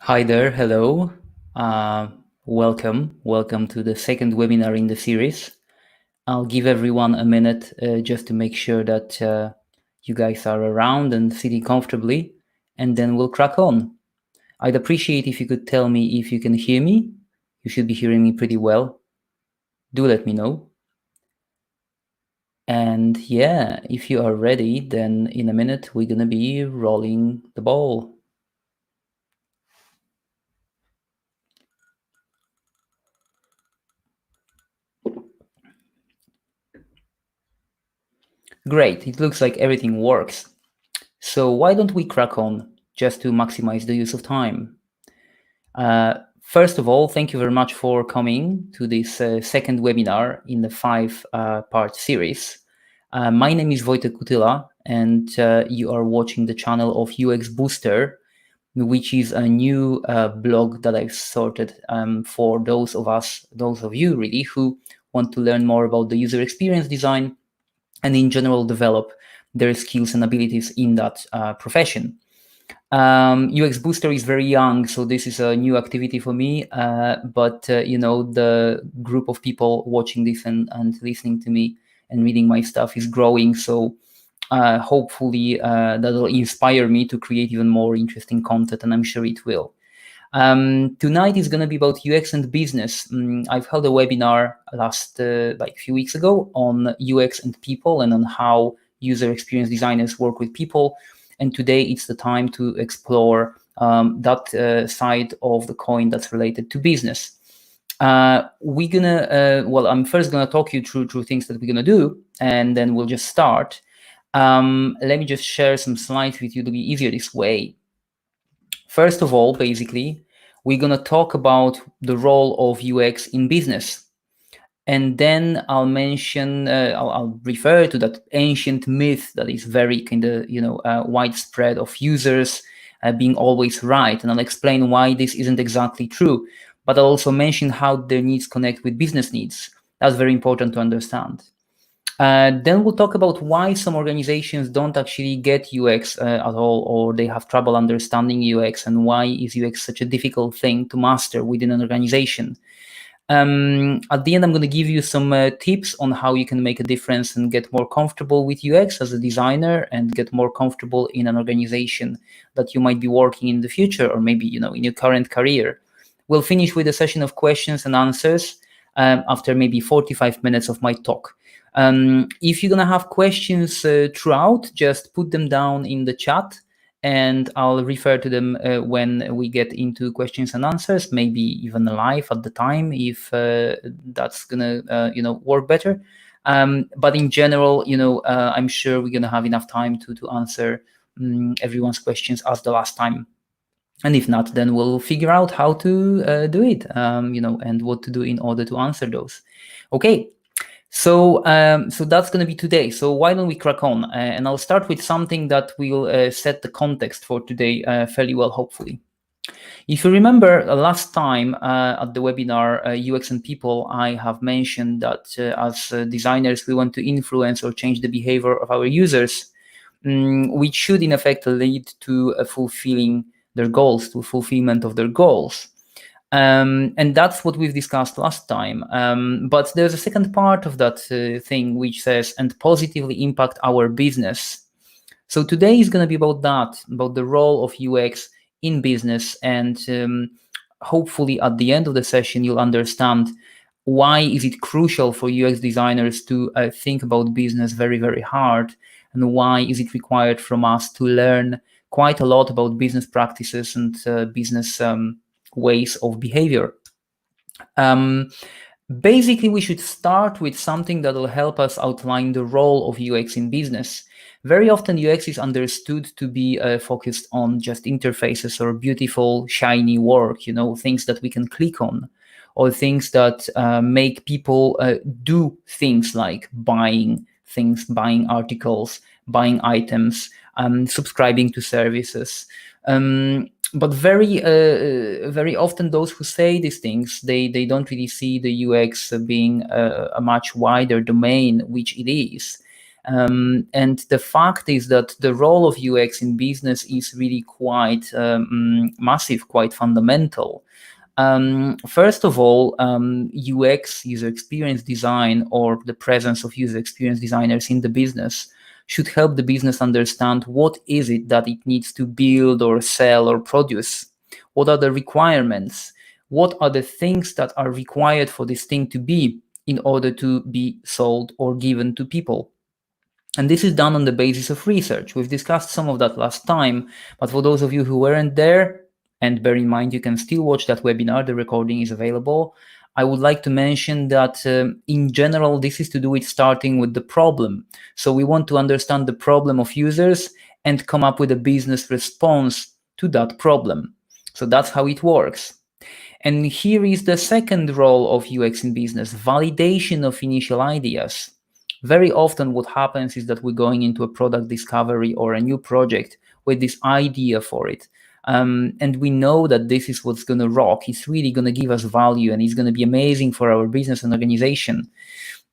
Hi there, hello. Uh, welcome to the second webinar in the series. I'll give everyone a minute just to make sure that you guys are around and sitting comfortably, and then we'll crack on. I'd appreciate if you could tell me if you can hear me. You should be hearing me pretty well. Do let me know. And yeah, if you are ready, then in a minute we're gonna be rolling the ball. Great, it looks like everything works. So why don't we crack on just to maximize the use of time? First of all, thank you very much for coming to this second webinar in the five-part series. My name is Wojtek Kutyla, and you are watching the channel of UX Booster, which is a new blog that I've sorted for those of you really, who want to learn more about the user experience design and in general develop their skills and abilities in that profession. UX Booster is very young, so this is a new activity for me. But the group of people watching this and listening to me and reading my stuff is growing. So hopefully that'll inspire me to create even more interesting content, and I'm sure it will. Tonight is going to be about UX and business. I've held a webinar last like a few weeks ago on UX and people and on how user experience designers work with people. And today it's the time to explore that side of the coin that's related to business. I'm first gonna talk you through things that we're gonna do, and then we'll just start. Let me just share some slides with you to be easier this way. First of all, basically, we're going to talk about the role of UX in business. And then I'll mention, I'll refer to that ancient myth that is very kind of, widespread of users being always right. And I'll explain why this isn't exactly true. But I'll also mention how their needs connect with business needs. That's very important to understand. Then we'll talk about why some organizations don't actually get UX at all, or they have trouble understanding UX, and why is UX such a difficult thing to master within an organization. At the end, I'm going to give you some tips on how you can make a difference and get more comfortable with UX as a designer and get more comfortable in an organization that you might be working in the future, or maybe in your current career. We'll finish with a session of questions and answers after maybe 45 minutes of my talk. If you're going to have questions throughout, just put them down in the chat and I'll refer to them when we get into questions and answers, maybe even live at the time if that's going to work better. But in general, I'm sure we're going to have enough time to answer everyone's questions as the last time. And if not, then we'll figure out how to do it, and what to do in order to answer those. Okay. So that's going to be today. So why don't we crack on? And I'll start with something that will set the context for today fairly well, hopefully. If you remember last time at the webinar UX and People, I have mentioned that as designers, we want to influence or change the behavior of our users, which should in effect lead to fulfilling their goals, to fulfillment of their goals. And that's what we've discussed last time. But there's a second part of that thing which says, and positively impact our business. So today is going to be about that, about the role of UX in business. And hopefully at the end of the session, you'll understand why is it crucial for UX designers to think about business very, very hard, and why is it required from us to learn quite a lot about business practices and business ways of behavior. Basically, we should start with something that will help us outline the role of UX in business. Very often, UX is understood to be focused on just interfaces or beautiful, shiny work, things that we can click on, or things that make people do things like buying things, buying articles, buying items, subscribing to services. But very often those who say these things, they don't really see the UX being a much wider domain, which it is. And the fact is that the role of UX in business is really quite massive, quite fundamental. First of all, UX, user experience design, or the presence of user experience designers in the business should help the business understand what is it that it needs to build or sell or produce. What are the requirements? What are the things that are required for this thing to be in order to be sold or given to people? And this is done on the basis of research. We've discussed some of that last time, but for those of you who weren't there, and bear in mind you can still watch that webinar, the recording is available, I would like to mention that in general, this is to do with starting with the problem. So we want to understand the problem of users and come up with a business response to that problem. So that's how it works. And here is the second role of UX in business, validation of initial ideas. Very often what happens is that we're going into a product discovery or a new project with this idea for it. And we know that this is what's going to rock. It's really going to give us value and it's going to be amazing for our business and organization.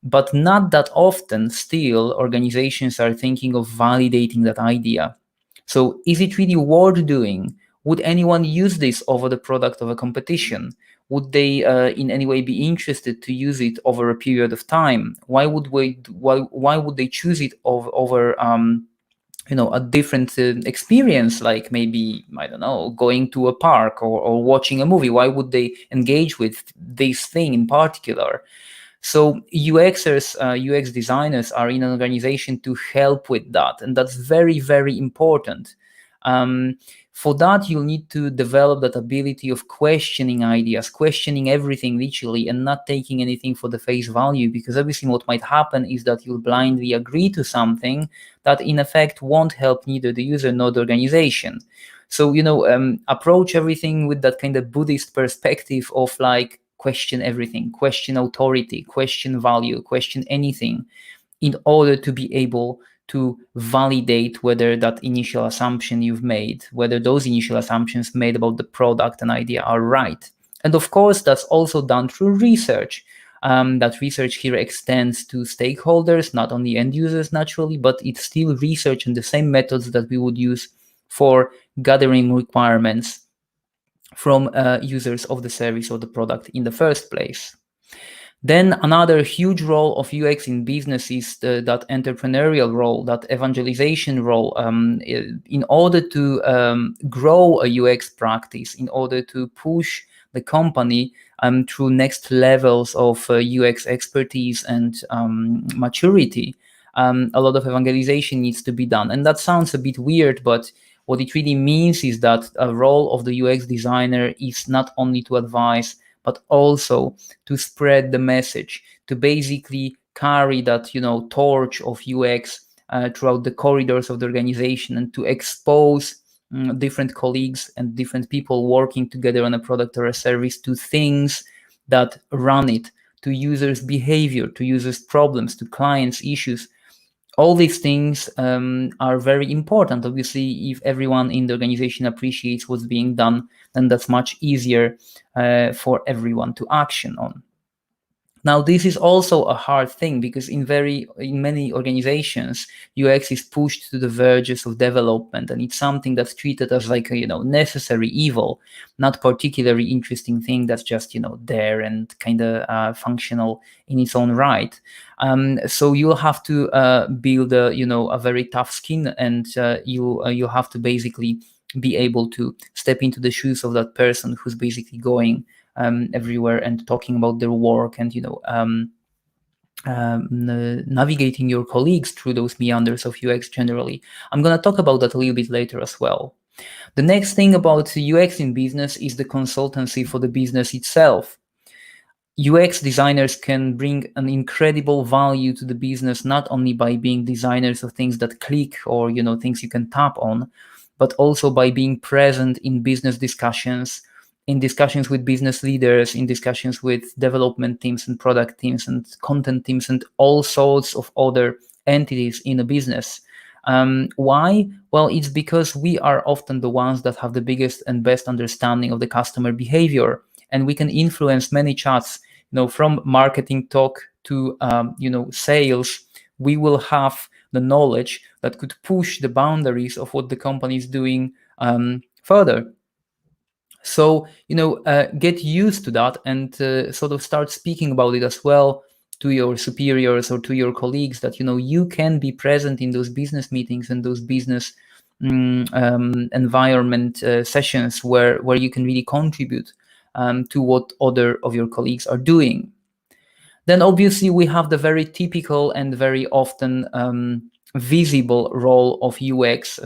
But not that often still organizations are thinking of validating that idea. So is it really worth doing? Would anyone use this over the product of a competition? Would they in any way be interested to use it over a period of time? Why would they choose it over a different experience, like maybe, I don't know, going to a park or watching a movie? Why would they engage with this thing in particular? So UXers, UX designers are in an organization to help with that. And that's very, very important. For that, you'll need to develop that ability of questioning ideas, questioning everything literally, and not taking anything for the face value, because obviously what might happen is that you'll blindly agree to something that in effect won't help neither the user nor the organization. So, approach everything with that kind of Buddhist perspective of like, question everything, question authority, question value, question anything, in order to be able to validate whether that initial assumption you've made, whether those initial assumptions made about the product and idea are right. And of course, that's also done through research. That research here extends to stakeholders, not only end users naturally, but it's still research and the same methods that we would use for gathering requirements from users of the service or the product in the first place. Then another huge role of UX in business is that entrepreneurial role, that evangelization role. In order to grow a UX practice, in order to push the company through next levels of UX expertise and maturity, a lot of evangelization needs to be done. And that sounds a bit weird, but what it really means is that a role of the UX designer is not only to advise, but also to spread the message, to basically carry that torch of UX throughout the corridors of the organization, and to expose different colleagues and different people working together on a product or a service to things that run it, to users' behavior, to users' problems, to clients' issues. All these things are very important. Obviously, if everyone in the organization appreciates what's being done, then that's much easier for everyone to action on. Now, this is also a hard thing because in many organizations, UX is pushed to the verges of development, and it's something that's treated as like a necessary evil, not particularly interesting thing that's just there and kind of functional in its own right. So you'll have to build a very tough skin, and you have to basically be able to step into the shoes of that person who's basically going everywhere and talking about their work and navigating your colleagues through those meanders of UX generally. I'm going to talk about that a little bit later as well. The next thing about UX in business is the consultancy for the business itself. UX designers can bring an incredible value to the business, not only by being designers of things that click or things you can tap on, but also by being present in business discussions, in discussions with business leaders, in discussions with development teams and product teams and content teams and all sorts of other entities in a business. Why? Well, it's because we are often the ones that have the biggest and best understanding of the customer behavior, and we can influence many chats, from marketing talk to sales. We will have the knowledge that could push the boundaries of what the company is doing further. So, get used to that and sort of start speaking about it as well to your superiors or to your colleagues, that, you can be present in those business meetings and those business environment sessions where you can really contribute to what other of your colleagues are doing. Then obviously we have the very typical and very often visible role of UX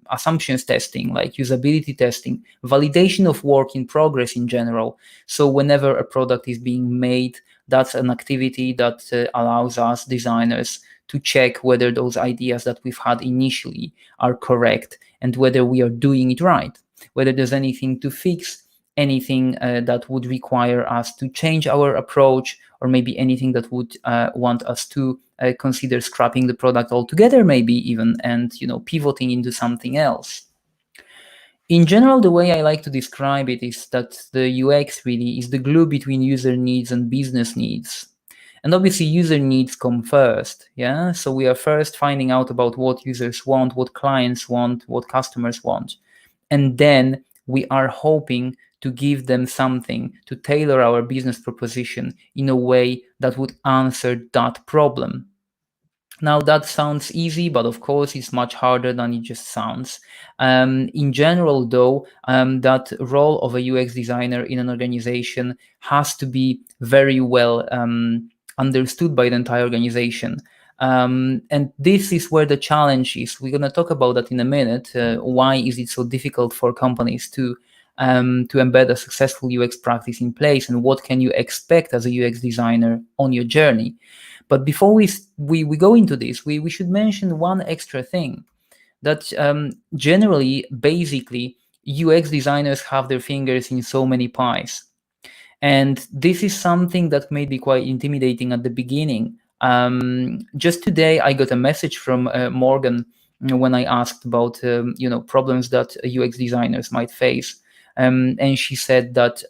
assumptions testing, like usability testing, validation of work in progress in general. So whenever a product is being made, that's an activity that allows us designers to check whether those ideas that we've had initially are correct and whether we are doing it right, whether there's anything to fix, anything that would require us to change our approach, or maybe anything that would want us to consider scrapping the product altogether, maybe even, and pivoting into something else. In general, the way I like to describe it is that the UX really is the glue between user needs and business needs. And obviously user needs come first, yeah? So we are first finding out about what users want, what clients want, what customers want. And then we are hoping to give them something, to tailor our business proposition in a way that would answer that problem. Now that sounds easy, but of course it's much harder than it just sounds. In general, though, that role of a UX designer in an organization has to be very well understood by the entire organization. And this is where the challenge is. We're going to talk about that in a minute. Why is it so difficult for companies to embed a successful UX practice in place, and what can you expect as a UX designer on your journey? But before we go into this, we should mention one extra thing, that generally, basically, UX designers have their fingers in so many pies. And this is something that may be quite intimidating at the beginning. Just today, I got a message from Morgan when I asked about problems that UX designers might face, and she said that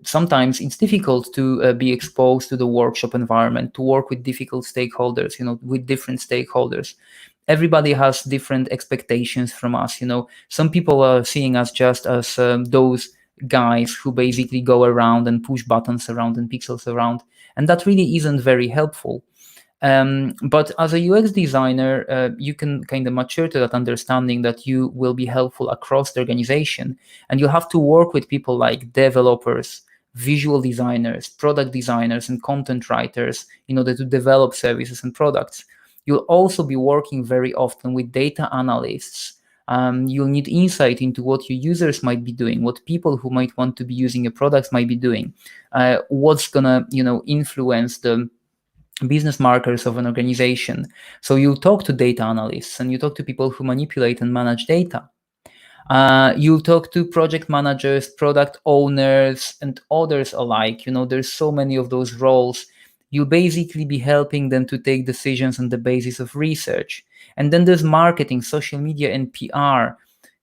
sometimes it's difficult to be exposed to the workshop environment, to work with difficult stakeholders, with different stakeholders. Everybody has different expectations from us. Some people are seeing us just as those guys who basically go around and push buttons around and pixels around, and that really isn't very helpful. But as a UX designer, you can kind of mature to that understanding that you will be helpful across the organization, and you have to work with people like developers, visual designers, product designers, and content writers in order to develop services and products. You'll also be working very often with data analysts. You'll need insight into what your users might be doing, what people who might want to be using your products might be doing, what's gonna influence the business markers of an organization. So you talk to data analysts, and you talk to people who manipulate and manage data. You talk to project managers, product owners, and others alike. There's so many of those roles. You'll basically be helping them to take decisions on the basis of research. And then there's marketing, social media, and PR.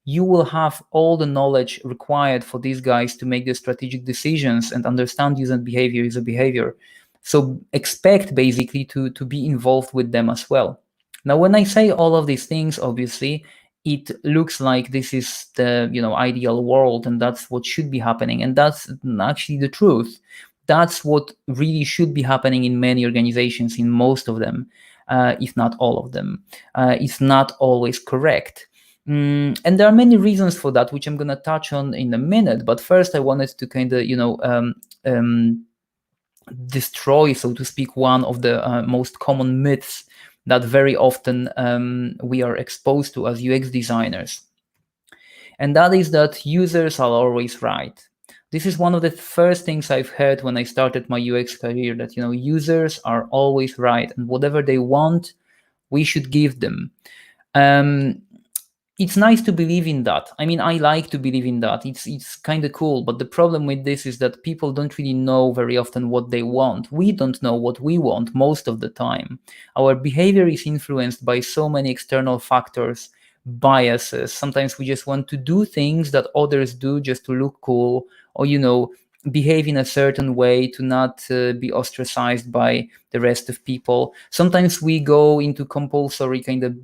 You will have all the knowledge required for these guys to make the strategic decisions and understand user behavior. So expect basically to be involved with them as well. Now, when I say all of these things, obviously, it looks like this is the ideal world, and that's what should be happening. And that's actually the truth. That's what really should be happening in many organizations, in most of them, if not all of them. It's not always correct. And there are many reasons for that, which I'm going to touch on in a minute. But first, I wanted to kind of, destroy, so to speak, one of the most common myths that very often we are exposed to as UX designers. And that is that users are always right. This is one of the first things I've heard when I started my UX career, that users are always right, and whatever they want, we should give them. It's nice to believe in that. I mean, I like to believe in that. It's kind of cool. But the problem with this is that people don't really know very often what they want. We don't know what we want most of the time. Our behavior is influenced by so many external factors, biases. Sometimes we just want to do things that others do just to look cool, or behave in a certain way, to not be ostracized by the rest of people. Sometimes we go into compulsory kind of,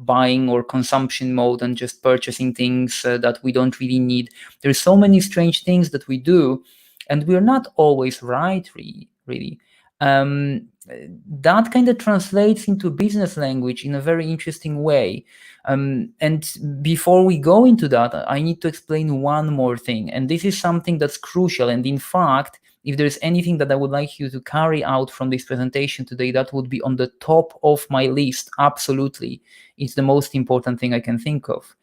buying or consumption mode and just purchasing things that we don't really need. There's so many strange things that we do, and we're not always right, really. That kind of translates into business language in a very interesting way. And before we go into that, I need to explain one more thing. And this is something that's crucial. And in fact, if there's anything that I would like you to carry out from this presentation today, that would be on the top of my list. Absolutely. It's the most important thing I can think of.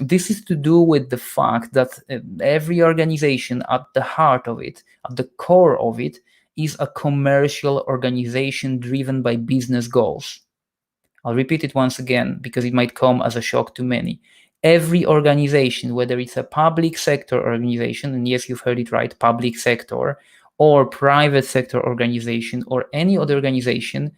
This is to do with the fact that every organization, at the heart of it, at the core of it, is a commercial organization driven by business goals. I'll repeat it once again because it might come as a shock to many. Every organization, whether it's a public sector organization, and yes, you've heard it right, public sector, or private sector organization, or any other organization,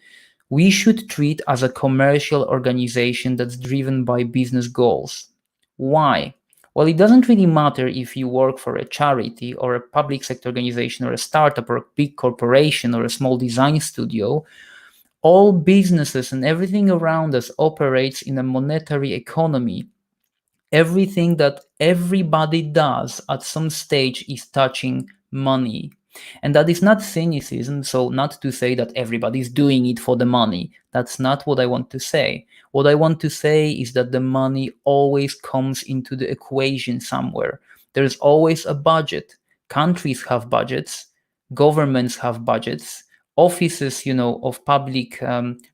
we should treat as a commercial organization that's driven by business goals. Why? Well, it doesn't really matter if you work for a charity or a public sector organization or a startup or a big corporation or a small design studio. All businesses and everything around us operates in a monetary economy. Everything that everybody does at some stage is touching money. And that is not cynicism, so not to say that everybody's doing it for the money. That's not what I want to say. What I want to say is that the money always comes into the equation somewhere. There's always a budget. Countries have budgets, governments have budgets, offices, of public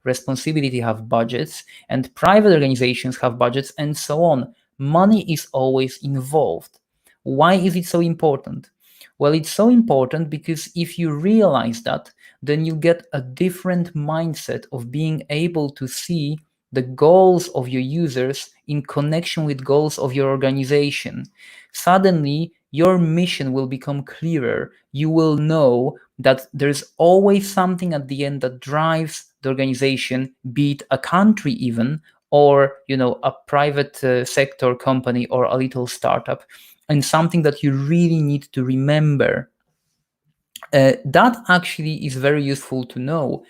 responsibility have budgets, and private organizations have budgets, and so on. Money is always involved. Why is it so important? Well, it's so important because if you realize that, then you get a different mindset of being able to see the goals of your users in connection with goals of your organization. Suddenly, your mission will become clearer. You will know that there's always something at the end that drives the organization, be it a country even, or a private sector company or a little startup, and something that you really need to remember. That actually is very useful to know.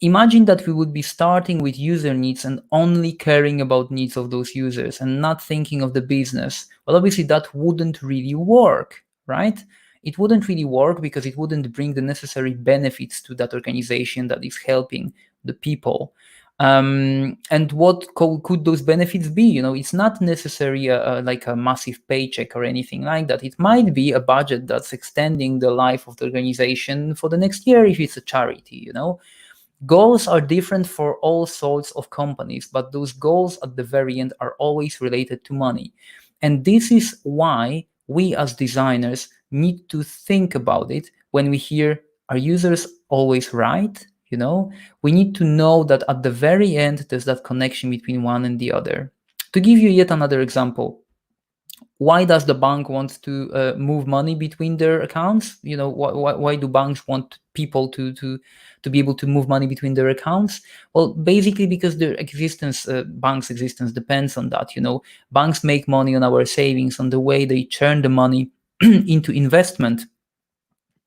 Imagine that we would be starting with user needs and only caring about needs of those users and not thinking of the business. Well, obviously that wouldn't really work, right? It wouldn't really work because it wouldn't bring the necessary benefits to that organization that is helping the people. And what could those benefits be? It's not necessarily like a massive paycheck or anything like that. It might be a budget that's extending the life of the organization for the next year if it's a charity. Goals are different for all sorts of companies, but those goals at the very end are always related to money. And this is why we as designers need to think about it when we hear, are users always right? We need to know that at the very end, there's that connection between one and the other. To give you yet another example, why does the bank want to move money between their accounts? Why do banks want people to be able to move money between their accounts? Well, basically because their existence, bank's existence, depends on that. Banks make money on our savings, on the way they turn the money into investment.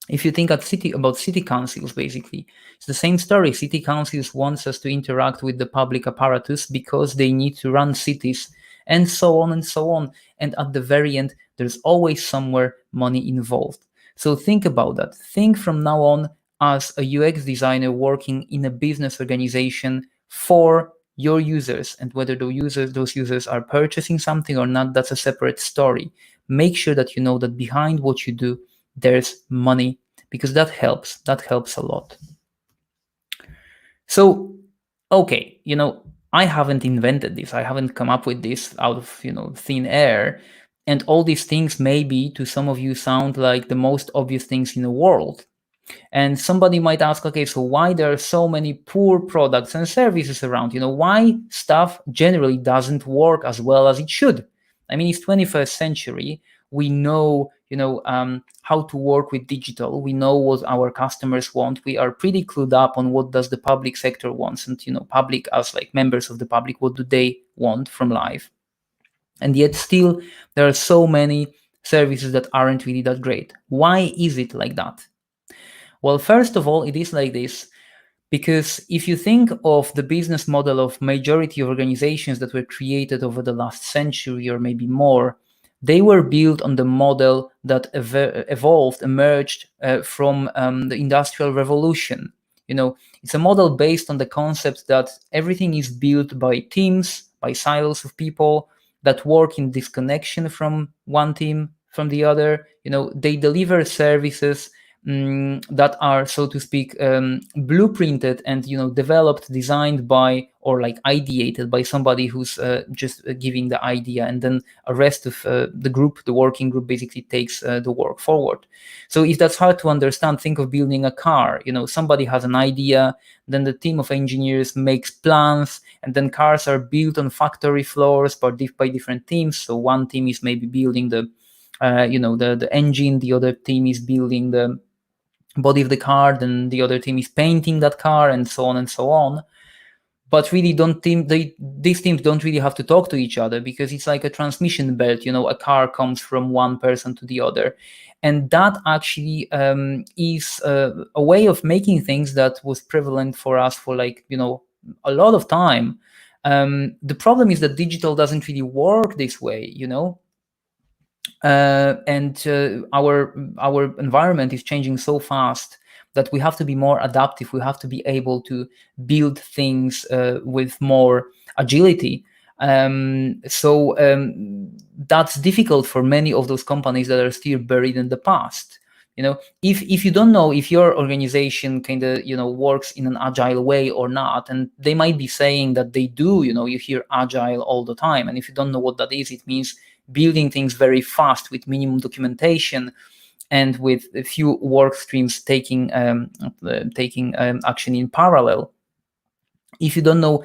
If you think about city councils, basically, it's the same story. City councils wants us to interact with the public apparatus because they need to run cities, and so on and so on. And at the very end, there's always somewhere money involved. So think about that. Think from now on as a UX designer working in a business organization for your users, and whether those users are purchasing something or not, that's a separate story. Make sure that you know that behind what you do, there's money, because that helps a lot. So, okay, I haven't invented this. I haven't come up with this out of, thin air. And all these things maybe to some of you sound like the most obvious things in the world. And somebody might ask, okay, so why there are so many poor products and services around? Why stuff generally doesn't work as well as it should? I mean, it's 21st century. We know, how to work with digital. We know what our customers want. We are pretty clued up on what does the public sector wants, and public as like members of the public, what do they want from life? And yet still there are so many services that aren't really that great. Why is it like that? Well, first of all, it is like this because if you think of the business model of majority of organizations that were created over the last century or maybe more, they were built on the model that emerged from the Industrial Revolution. It's a model based on the concept that everything is built by teams, by silos of people that work in disconnection from one team from the other. They deliver services that are, so to speak, blueprinted and developed, designed by, or like ideated by somebody who's just giving the idea, and then a rest of the group, the working group, basically takes the work forward. So if that's hard to understand, think of building a car. Somebody has an idea, then the team of engineers makes plans, and then cars are built on factory floors by different teams. So one team is maybe building the engine, the other team is building the body of the car, then the other team is painting that car, and so on and so on. But really, these teams don't really have to talk to each other, because it's like a transmission belt. A car comes from one person to the other, and that actually is a way of making things that was prevalent for us for a lot of time. The problem is that digital doesn't really work this way. And our environment is changing so fast that we have to be more adaptive. We have to be able to build things with more agility. So that's difficult for many of those companies that are still buried in the past. If you don't know if your organization kind of works in an agile way or not, and they might be saying that they do. You hear agile all the time, and if you don't know what that is, it means building things very fast with minimum documentation and with a few work streams taking action in parallel. If you don't know,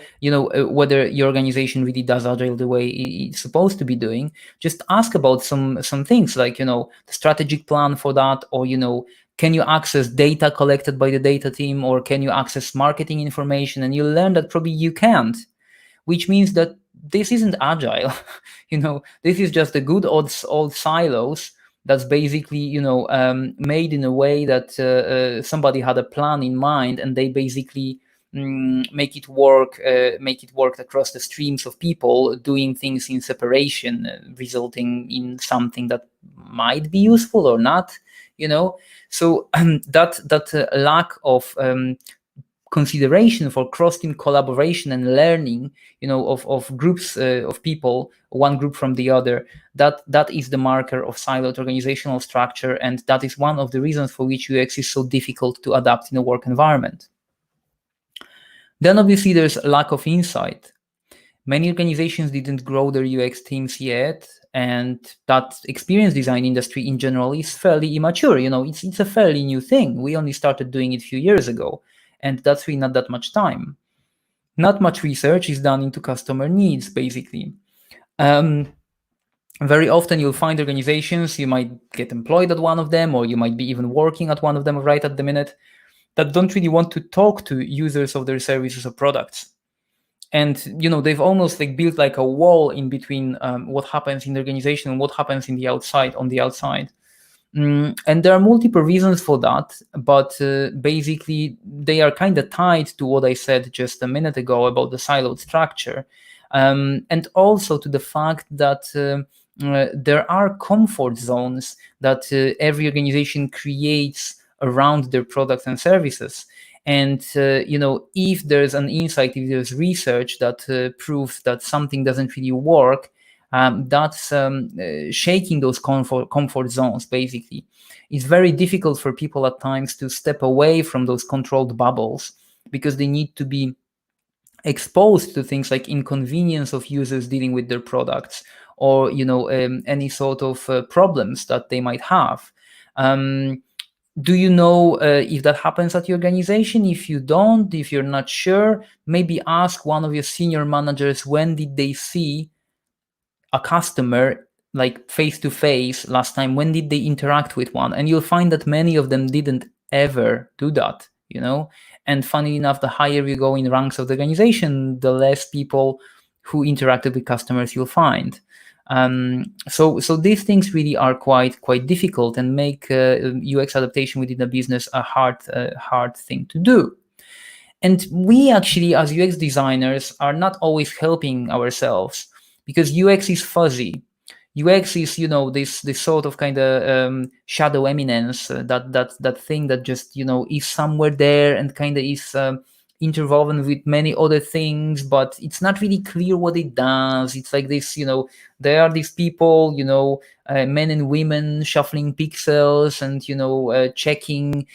whether your organization really does agile the way it's supposed to be doing, just ask about some things like, the strategic plan for that, or, can you access data collected by the data team, or can you access marketing information? And you'll learn that probably you can't, which means that this isn't agile. This is just the good old silos that's basically made in a way that somebody had a plan in mind, and they basically make it work across the streams of people doing things in separation, resulting in something that might be useful or not. So that lack of consideration for cross-team collaboration and learning, of groups of people, one group from the other, that is the marker of siloed organizational structure, and that is one of the reasons for which UX is so difficult to adapt in a work environment. Then obviously there's a lack of insight. Many organizations didn't grow their UX teams yet, and that experience design industry in general is fairly immature. It's a fairly new thing. We only started doing it a few years ago, and that's really not that much time. Not much research is done into customer needs, basically. Very often you'll find organizations, you might get employed at one of them, or you might be even working at one of them right at the minute, that don't really want to talk to users of their services or products. And they've almost built like a wall in between what happens in the organization and what happens on the outside. And there are multiple reasons for that, but basically they are kind of tied to what I said just a minute ago about the siloed structure, and also to the fact that there are comfort zones that every organization creates around their products and services. And if there's an insight, if there's research that proves that something doesn't really work, that's shaking those comfort zones, basically. It's very difficult for people at times to step away from those controlled bubbles, because they need to be exposed to things like inconvenience of users dealing with their products, or any sort of problems that they might have. Do you know if that happens at your organization? If you don't, if you're not sure, maybe ask one of your senior managers, when did they see a customer like face to face last time? When did they interact with one? And you'll find that many of them didn't ever do that. And funny enough, the higher you go in ranks of the organization, the less people who interacted with customers you'll find. So these things really are quite difficult and make UX adaptation within the business a hard thing to do. And we actually, as UX designers, are not always helping ourselves because UX is fuzzy. UX is, this sort of kind of shadow eminence, that thing that just is somewhere there and kind of is interwoven with many other things, but it's not really clear what it does. It's like this, there are these people, men and women shuffling pixels and checking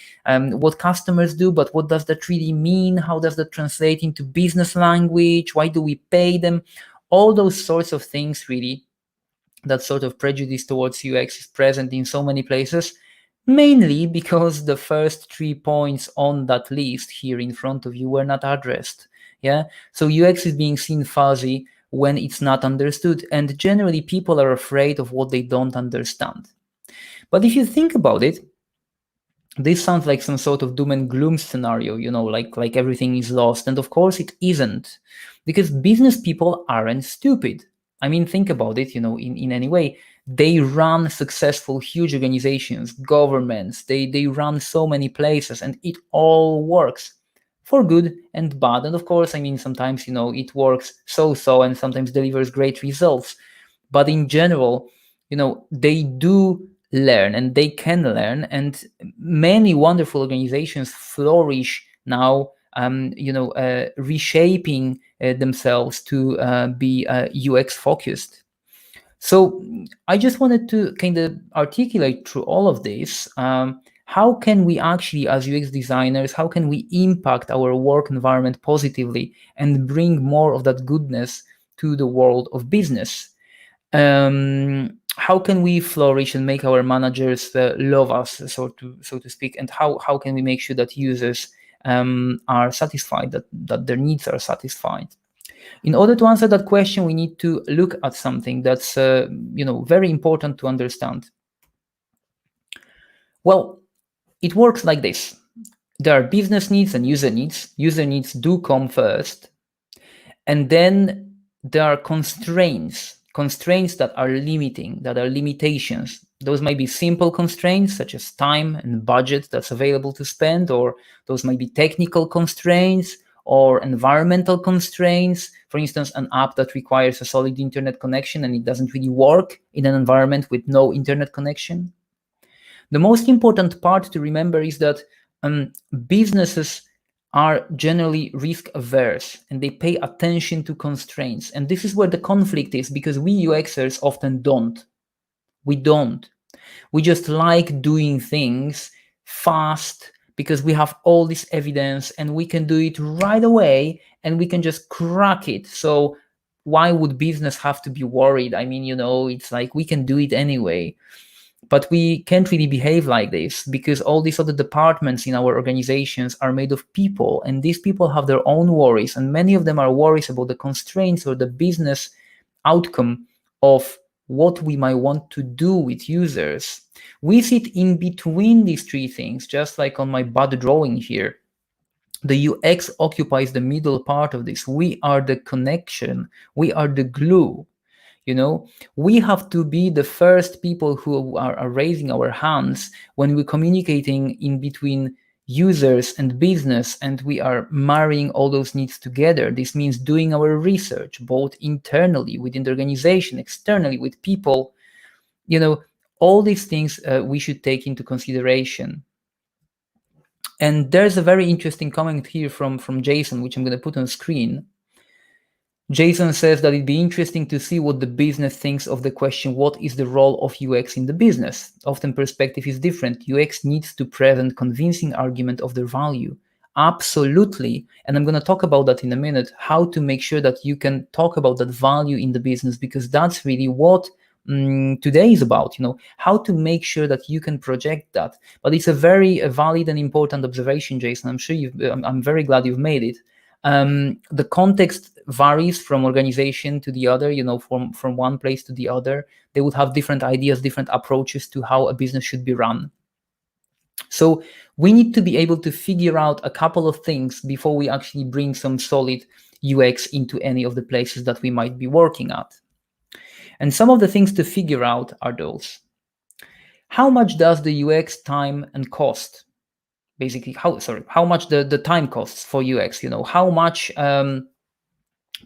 what customers do, but what does that really mean? How does that translate into business language? Why do we pay them? All those sorts of things, really. That sort of prejudice towards UX is present in so many places, mainly because the first 3 points on that list here in front of you were not addressed. Yeah, so UX is being seen fuzzy when it's not understood, and generally people are afraid of what they don't understand. But if you think about it, this sounds like some sort of doom and gloom scenario, like everything is lost. And of course it isn't, because business people aren't stupid. I mean, think about it, in any way. They run successful, huge organizations, governments, they run so many places, and it all works for good and bad. And of course, I mean, sometimes, it works so, and sometimes delivers great results. But in general, they do learn and they can learn, and many wonderful organizations flourish now, reshaping themselves to be UX focused. So I just wanted to kind of articulate through all of this, how can we actually, as UX designers, how can we impact our work environment positively and bring more of that goodness to the world of business? How can we flourish and make our managers love us, so to speak, and how can we make sure that users are satisfied, that their needs are satisfied? In order to answer that question, we need to look at something that's very important to understand. Well, it works like this. There are business needs and user needs. User needs do come first, and then there are constraints that are limiting, that are limitations. Those might be simple constraints such as time and budget that's available to spend, or those might be technical constraints or environmental constraints. For instance, an app that requires a solid internet connection and it doesn't really work in an environment with no internet connection. The most important part to remember is that businesses are generally risk averse and they pay attention to constraints. And this is where the conflict is, because we UXers often don't. We don't. We just like doing things fast because we have all this evidence and we can do it right away and we can just crack it. So why would business have to be worried? I mean, it's like we can do it anyway. But we can't really behave like this, because all these other departments in our organizations are made of people, and these people have their own worries, and many of them are worries about the constraints or the business outcome of what we might want to do with users. We sit in between these three things, just like on my bud drawing here. The UX occupies the middle part of this. We are the connection. We are the glue. We have to be the first people who are raising our hands when we're communicating in between users and business, and we are marrying all those needs together. This means doing our research, both internally within the organization, externally with people. All these things we should take into consideration. And there's a very interesting comment here from Jason, which I'm going to put on screen. Jason says that it'd be interesting to see what the business thinks of the question, what is the role of UX in the business? Often perspective is different. UX needs to present convincing argument of their value. Absolutely. And I'm going to talk about that in a minute, how to make sure that you can talk about that value in the business, because that's really what today is about, how to make sure that you can project that. But it's a very valid and important observation, Jason. I'm very glad you've made it. The context varies from organization to the other, from one place to the other. They would have different ideas, different approaches to how a business should be run. So we need to be able to figure out a couple of things before we actually bring some solid UX into any of the places that we might be working at. And some of the things to figure out are those. How much does the UX time and cost? Basically, how much the time costs for UX? How much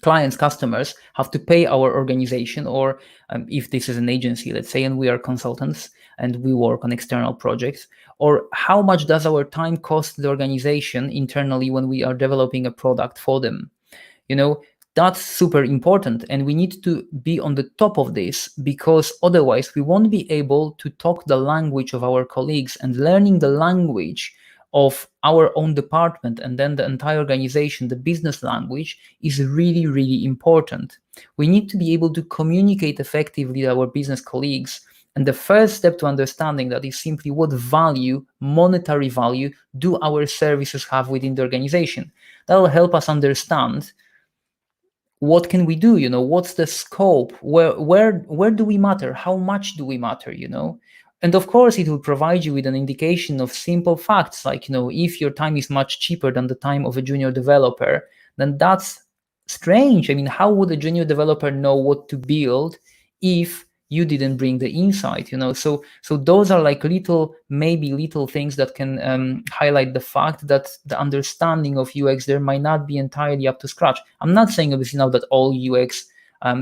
clients, customers have to pay our organization, or if this is an agency, let's say, and we are consultants and we work on external projects, or how much does our time cost the organization internally when we are developing a product for them? That's super important, and we need to be on the top of this, because otherwise we won't be able to talk the language of our colleagues, and learning the language of our own department and then the entire organization, the business language, is really, really important. We need to be able to communicate effectively with our business colleagues. And the first step to understanding that is simply what value, monetary value, do our services have within the organization. That will help us understand what can we do, what's the scope, where do we matter, how much do we matter. And of course it will provide you with an indication of simple facts, like, if your time is much cheaper than the time of a junior developer, then that's strange. I mean, how would a junior developer know what to build if you didn't bring the insight? So those are like maybe little things that can highlight the fact that the understanding of UX there might not be entirely up to scratch. I'm not saying obviously now that all UX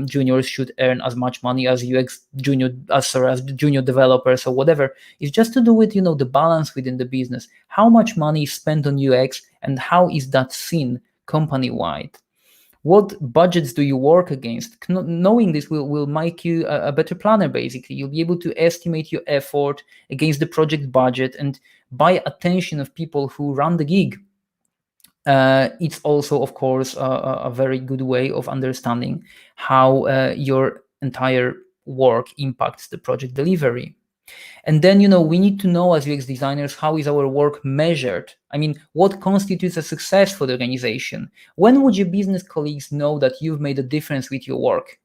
juniors should earn as much money as as junior developers or whatever. It's just to do with the balance within the business. How much money is spent on UX, and how is that seen company wide? What budgets do you work against? Knowing this will make you a better planner, basically. You'll be able to estimate your effort against the project budget and buy attention of people who run the gig. It's also, of course, a very good way of understanding how your entire work impacts the project delivery. And then, we need to know as UX designers, how is our work measured? I mean, what constitutes a success for the organization? When would your business colleagues know that you've made a difference with your work?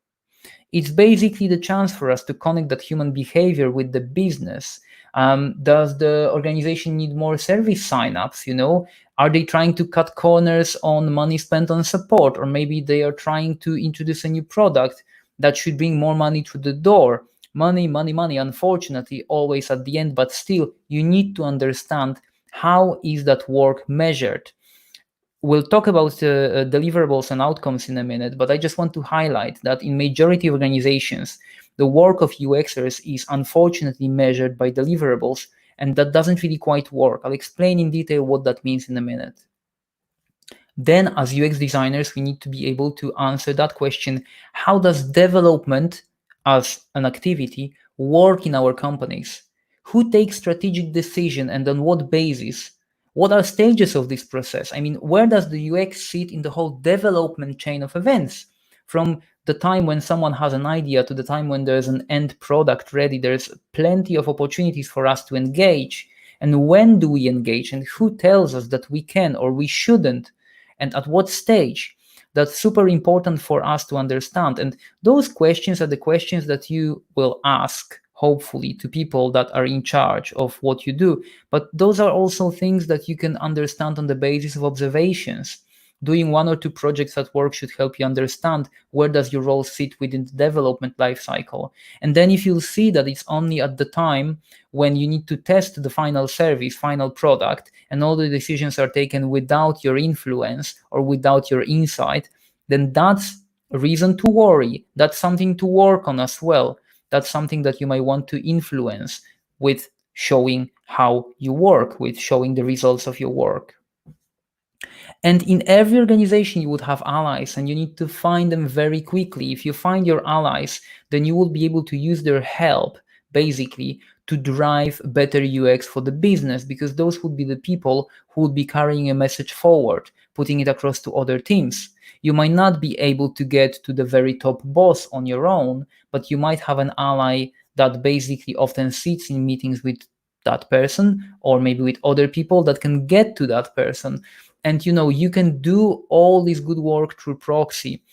It's basically the chance for us to connect that human behavior with the business. Does the organization need more service signups? Are they trying to cut corners on money spent on support? Or maybe they are trying to introduce a new product that should bring more money through the door. Money, money, money, unfortunately, always at the end, but still, you need to understand how is that work measured. We'll talk about deliverables and outcomes in a minute, but I just want to highlight that in majority of organizations, the work of UXers is unfortunately measured by deliverables, and that doesn't really quite work. I'll explain in detail what that means in a minute. Then, as UX designers, we need to be able to answer that question: how does development as an activity work in our companies? Who takes strategic decision, and on what basis? What are stages of this process? I mean, where does the UX sit in the whole development chain of events? From the time when someone has an idea to the time when there's an end product ready, there's plenty of opportunities for us to engage. And when do we engage? And who tells us that we can or we shouldn't? And at what stage? That's super important for us to understand. And those questions are the questions that you will ask, hopefully, to people that are in charge of what you do. But those are also things that you can understand on the basis of observations. Doing 1 or 2 projects at work should help you understand where does your role sit within the development lifecycle. And then if you'll see that it's only at the time when you need to test the final service, final product, and all the decisions are taken without your influence or without your insight, then that's a reason to worry. That's something to work on as well. That's something that you might want to influence with showing how you work, with showing the results of your work. And in every organization, you would have allies, and you need to find them very quickly. If you find your allies, then you will be able to use their help, basically, to drive better UX for the business, because those would be the people who would be carrying a message forward, putting it across to other teams. You might not be able to get to the very top boss on your own, but you might have an ally that basically often sits in meetings with that person, or maybe with other people that can get to that person. And you can do all this good work through proxy,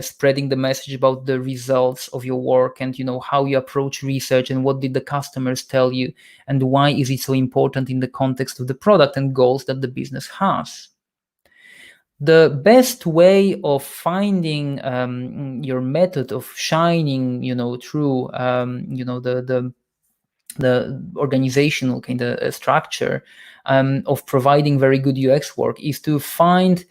spreading the message about the results of your work, and how you approach research, and what did the customers tell you, and why is it so important in the context of the product and goals that the business has. The best way of finding your method of shining, through the organizational kind of structure of providing very good UX work is to find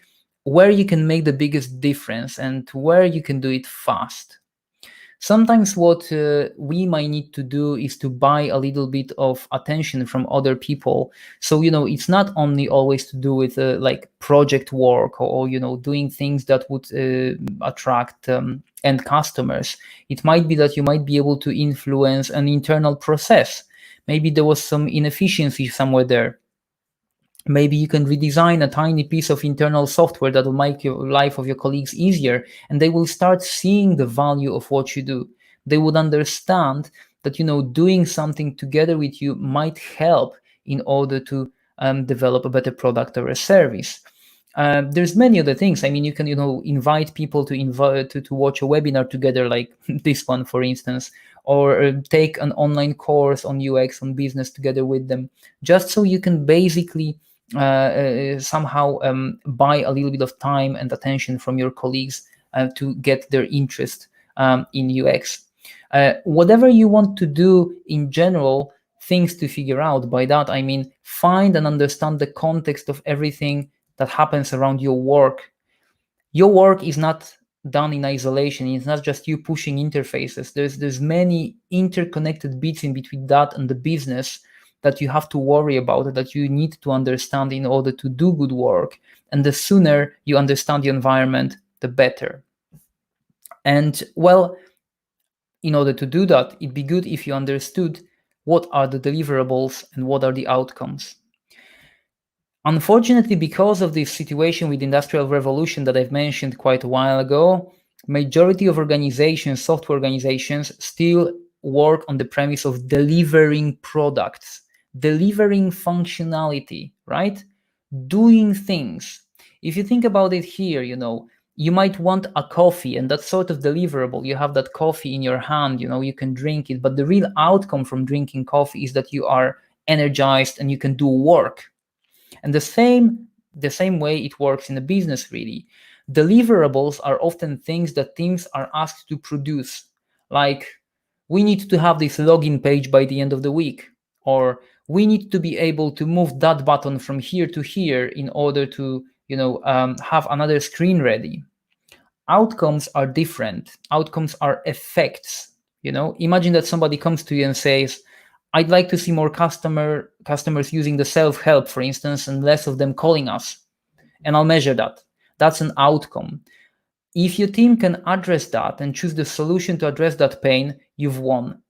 where you can make the biggest difference and where you can do it fast. Sometimes what we might need to do is to buy a little bit of attention from other people. So it's not only always to do with like project work, or doing things that would attract end customers. It might be that you might be able to influence an internal process. Maybe there was some inefficiency somewhere there. Maybe you can redesign a tiny piece of internal software that will make your life of your colleagues easier, and they will start seeing the value of what you do. They would understand that doing something together with you might help in order to develop a better product or a service. There's many other things. I mean, you can invite people to watch a webinar together, like this one, for instance, or take an online course on UX, on business together with them, just so you can basically somehow buy a little bit of time and attention from your colleagues to get their interest in UX. Whatever you want to do in general, things to figure out. By that, I mean, find and understand the context of everything that happens around your work. Your work is not done in isolation. It's not just you pushing interfaces. There's many interconnected bits in between that and the business that you have to worry about, that you need to understand in order to do good work. And the sooner you understand the environment, the better. And well, in order to do that, it'd be good if you understood what are the deliverables and what are the outcomes. Unfortunately, because of this situation with Industrial Revolution that I've mentioned quite a while ago, majority of organizations, software organizations, still work on the premise of delivering products, delivering functionality, right? Doing things. If you think about it here, you might want a coffee, and that's sort of deliverable. You have that coffee in your hand, you can drink it, but the real outcome from drinking coffee is that you are energized and you can do work. And the same way it works in a business, really. Deliverables are often things that teams are asked to produce, like, we need to have this login page by the end of the week, or we need to be able to move that button from here to here in order to have another screen ready. Outcomes are different. Outcomes are effects. Imagine that somebody comes to you and says, I'd like to see more customers using the self-help, for instance, and less of them calling us. And I'll measure that. That's an outcome. If your team can address that and choose the solution to address that pain, you've won.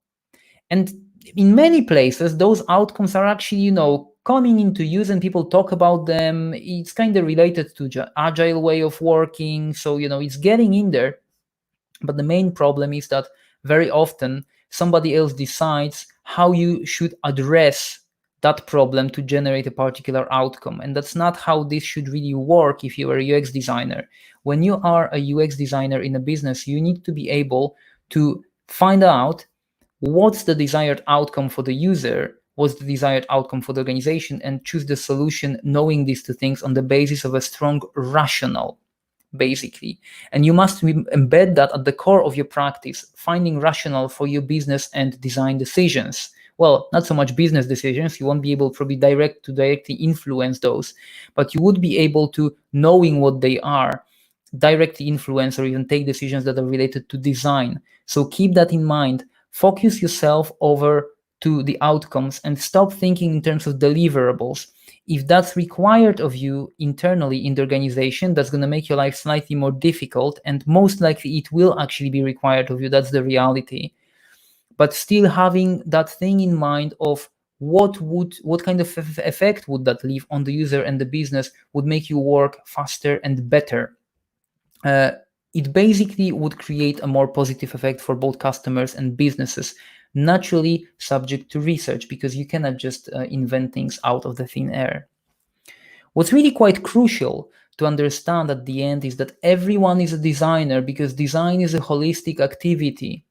And in many places, those outcomes are actually, coming into use and people talk about them. It's kind of related to agile way of working. So, it's getting in there. But the main problem is that very often somebody else decides how you should address that problem to generate a particular outcome. And that's not how this should really work if you are a UX designer. When you are a UX designer in a business, you need to be able to find out what's the desired outcome for the user, what's the desired outcome for the organization, and choose the solution knowing these two things on the basis of a strong rationale, basically. And you must embed that at the core of your practice, finding rationale for your business and design decisions. Well, not so much business decisions. You won't be able to probably directly influence those, but you would be able to, knowing what they are, directly influence or even take decisions that are related to design. So keep that in mind. Focus yourself over to the outcomes and stop thinking in terms of deliverables. If that's required of you internally in the organization, that's going to make your life slightly more difficult, and most likely it will actually be required of you. That's the reality. But still having that thing in mind of what kind of effect would that leave on the user and the business would make you work faster and better. It basically would create a more positive effect for both customers and businesses, naturally subject to research, because you cannot just invent things out of the thin air. What's really quite crucial to understand at the end is that everyone is a designer, because design is a holistic activity.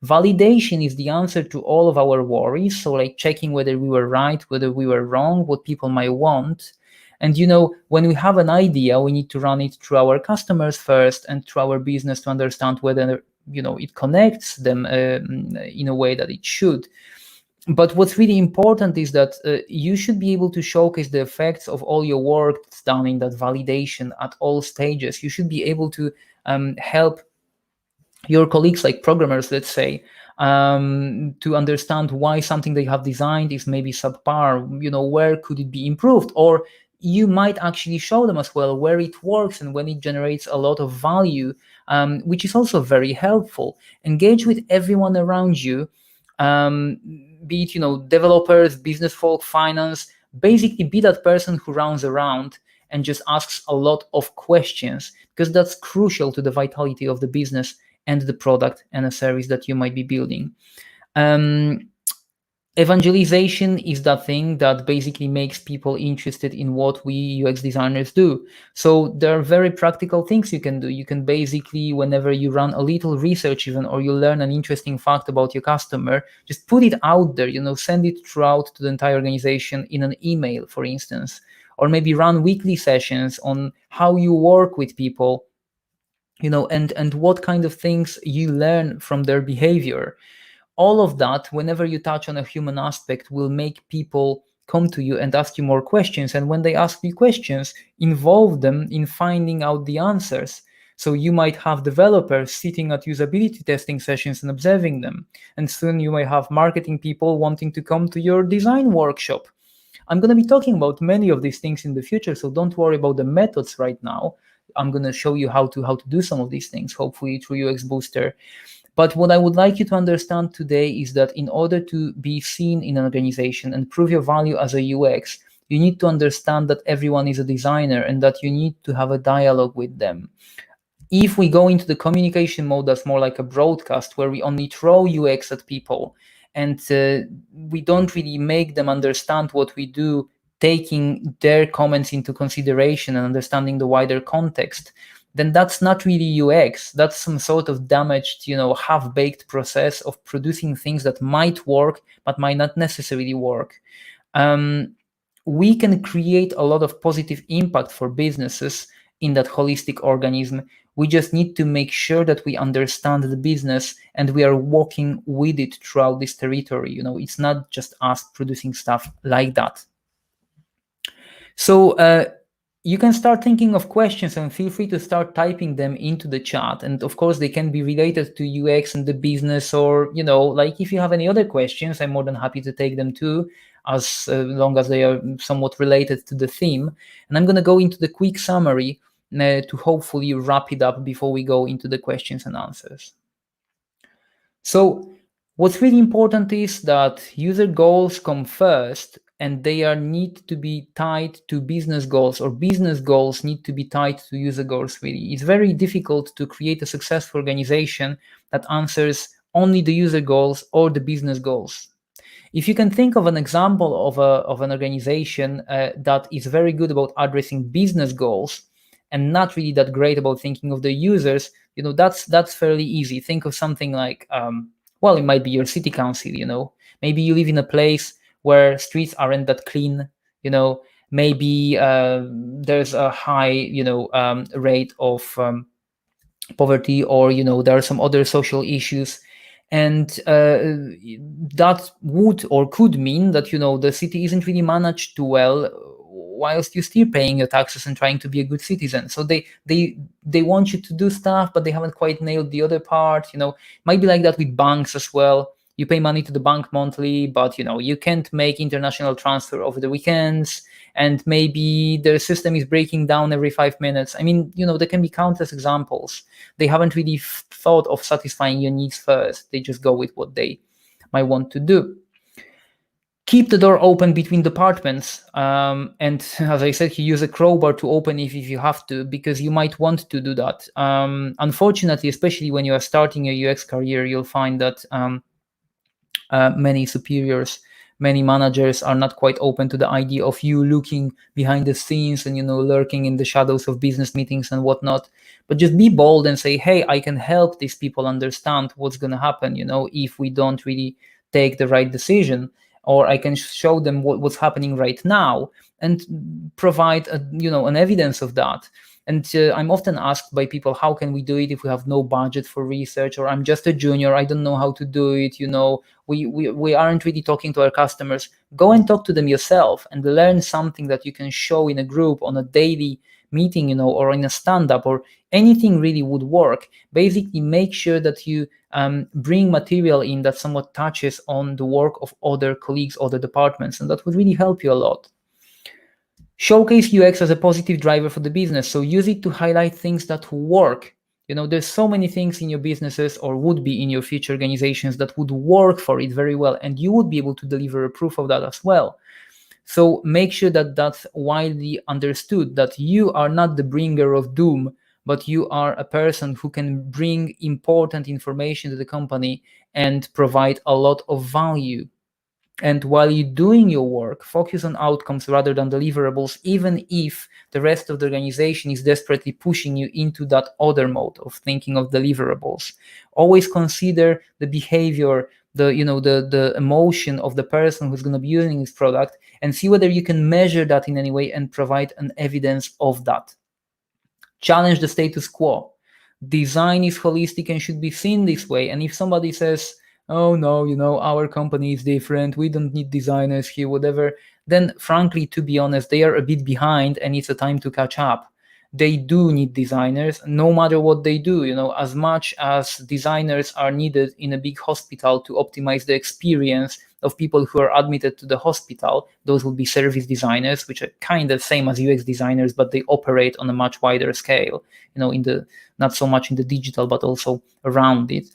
Validation is the answer to all of our worries, so like checking whether we were right, whether we were wrong, what people might want. And when we have an idea, we need to run it through our customers first and through our business to understand whether it connects them in a way that it should. But what's really important is that you should be able to showcase the effects of all your work that's done in that validation at all stages. You should be able to help your colleagues, like programmers, let's say, to understand why something they have designed is maybe subpar, where could it be improved, or you might actually show them as well where it works and when it generates a lot of value, which is also very helpful. Engage with everyone around you, be it developers, business folk, finance. Basically, be that person who rounds around and just asks a lot of questions, because that's crucial to the vitality of the business and the product and a service that you might be building. Evangelization is that thing that basically makes people interested in what we UX designers do. So there are very practical things you can do. You can basically, whenever you run a little research even, or you learn an interesting fact about your customer, just put it out there, send it throughout to the entire organization in an email, for instance, or maybe run weekly sessions on how you work with people, and what kind of things you learn from their behavior. All of that, whenever you touch on a human aspect, will make people come to you and ask you more questions. And when they ask you questions, involve them in finding out the answers. So you might have developers sitting at usability testing sessions and observing them. And soon you may have marketing people wanting to come to your design workshop. I'm going to be talking about many of these things in the future, so don't worry about the methods right now. I'm going to show you how to do some of these things, hopefully through UX Booster. But what I would like you to understand today is that in order to be seen in an organization and prove your value as a UX, you need to understand that everyone is a designer and that you need to have a dialogue with them. If we go into the communication mode, that's more like a broadcast where we only throw UX at people and we don't really make them understand what we do, taking their comments into consideration and understanding the wider context, then that's not really UX. That's some sort of damaged, half-baked process of producing things that might work, but might not necessarily work. We can create a lot of positive impact for businesses in that holistic organism. We just need to make sure that we understand the business and we are walking with it throughout this territory. It's not just us producing stuff like that. So you can start thinking of questions and feel free to start typing them into the chat. And of course, they can be related to UX and the business, or, like if you have any other questions, I'm more than happy to take them too, as long as they are somewhat related to the theme. And I'm going to go into the quick summary to hopefully wrap it up before we go into the questions and answers. So what's really important is that user goals come first, and they need to be tied to business goals, or business goals need to be tied to user goals. Really, it's very difficult to create a successful organization that answers only the user goals or the business goals. If you can think of an example of an organization that is very good about addressing business goals and not really that great about thinking of the users, that's fairly easy. Think of something like, it might be your city council. Maybe you live in a place where streets aren't that clean. Maybe there's a high rate of poverty, or there are some other social issues, and that would or could mean that the city isn't really managed too well, whilst you're still paying your taxes and trying to be a good citizen. So they want you to do stuff, but they haven't quite nailed the other part. Might be like that with banks as well. You pay money to the bank monthly, but you can't make international transfer over the weekends, and maybe the system is breaking down every 5 minutes. I mean, there can be countless examples. They haven't really thought of satisfying your needs first. They just go with what they might want to do. Keep the door open between departments, and as I said, you use a crowbar to open if you have to, because you might want to do that. Unfortunately, especially when you are starting your UX career, you'll find that many superiors, many managers are not quite open to the idea of you looking behind the scenes and lurking in the shadows of business meetings and whatnot. But just be bold and say, hey, I can help these people understand what's going to happen if we don't really take the right decision, or I can show them what's happening right now and provide an evidence of that. And I'm often asked by people, how can we do it if we have no budget for research, or I'm just a junior, I don't know how to do it, we aren't really talking to our customers. Go and talk to them yourself and learn something that you can show in a group, on a daily meeting, or in a stand-up, or anything really would work. Basically, make sure that you bring material in that somewhat touches on the work of other colleagues, other departments, and that would really help you a lot. Showcase UX as a positive driver for the business. So use it to highlight things that work. There's so many things in your businesses, or would be in your future organizations, that would work for it very well, and you would be able to deliver a proof of that as well. So make sure that that's widely understood, that you are not the bringer of doom, but you are a person who can bring important information to the company and provide a lot of value. And while you're doing your work, focus on outcomes rather than deliverables, even if the rest of the organization is desperately pushing you into that other mode of thinking of deliverables. Always consider the behavior, the emotion of the person who's going to be using this product, and see whether you can measure that in any way and provide an evidence of that. Challenge the status quo. Design is holistic and should be seen this way. And if somebody says, oh no, our company is different, we don't need designers here, whatever, then frankly, to be honest, they are a bit behind and it's a time to catch up. They do need designers, no matter what they do. As much as designers are needed in a big hospital to optimize the experience of people who are admitted to the hospital, those will be service designers, which are kind of same as UX designers, but they operate on a much wider scale, not so much in the digital, but also around it.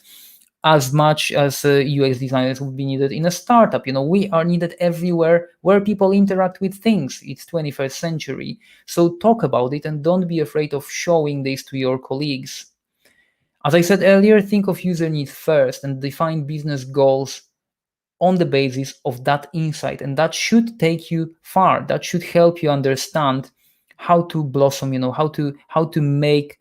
As much as UX designers would be needed in a startup. We are needed everywhere where people interact with things. It's 21st century. So talk about it and don't be afraid of showing this to your colleagues. As I said earlier, think of user needs first and define business goals on the basis of that insight. And that should take you far. That should help you understand how to blossom, how to make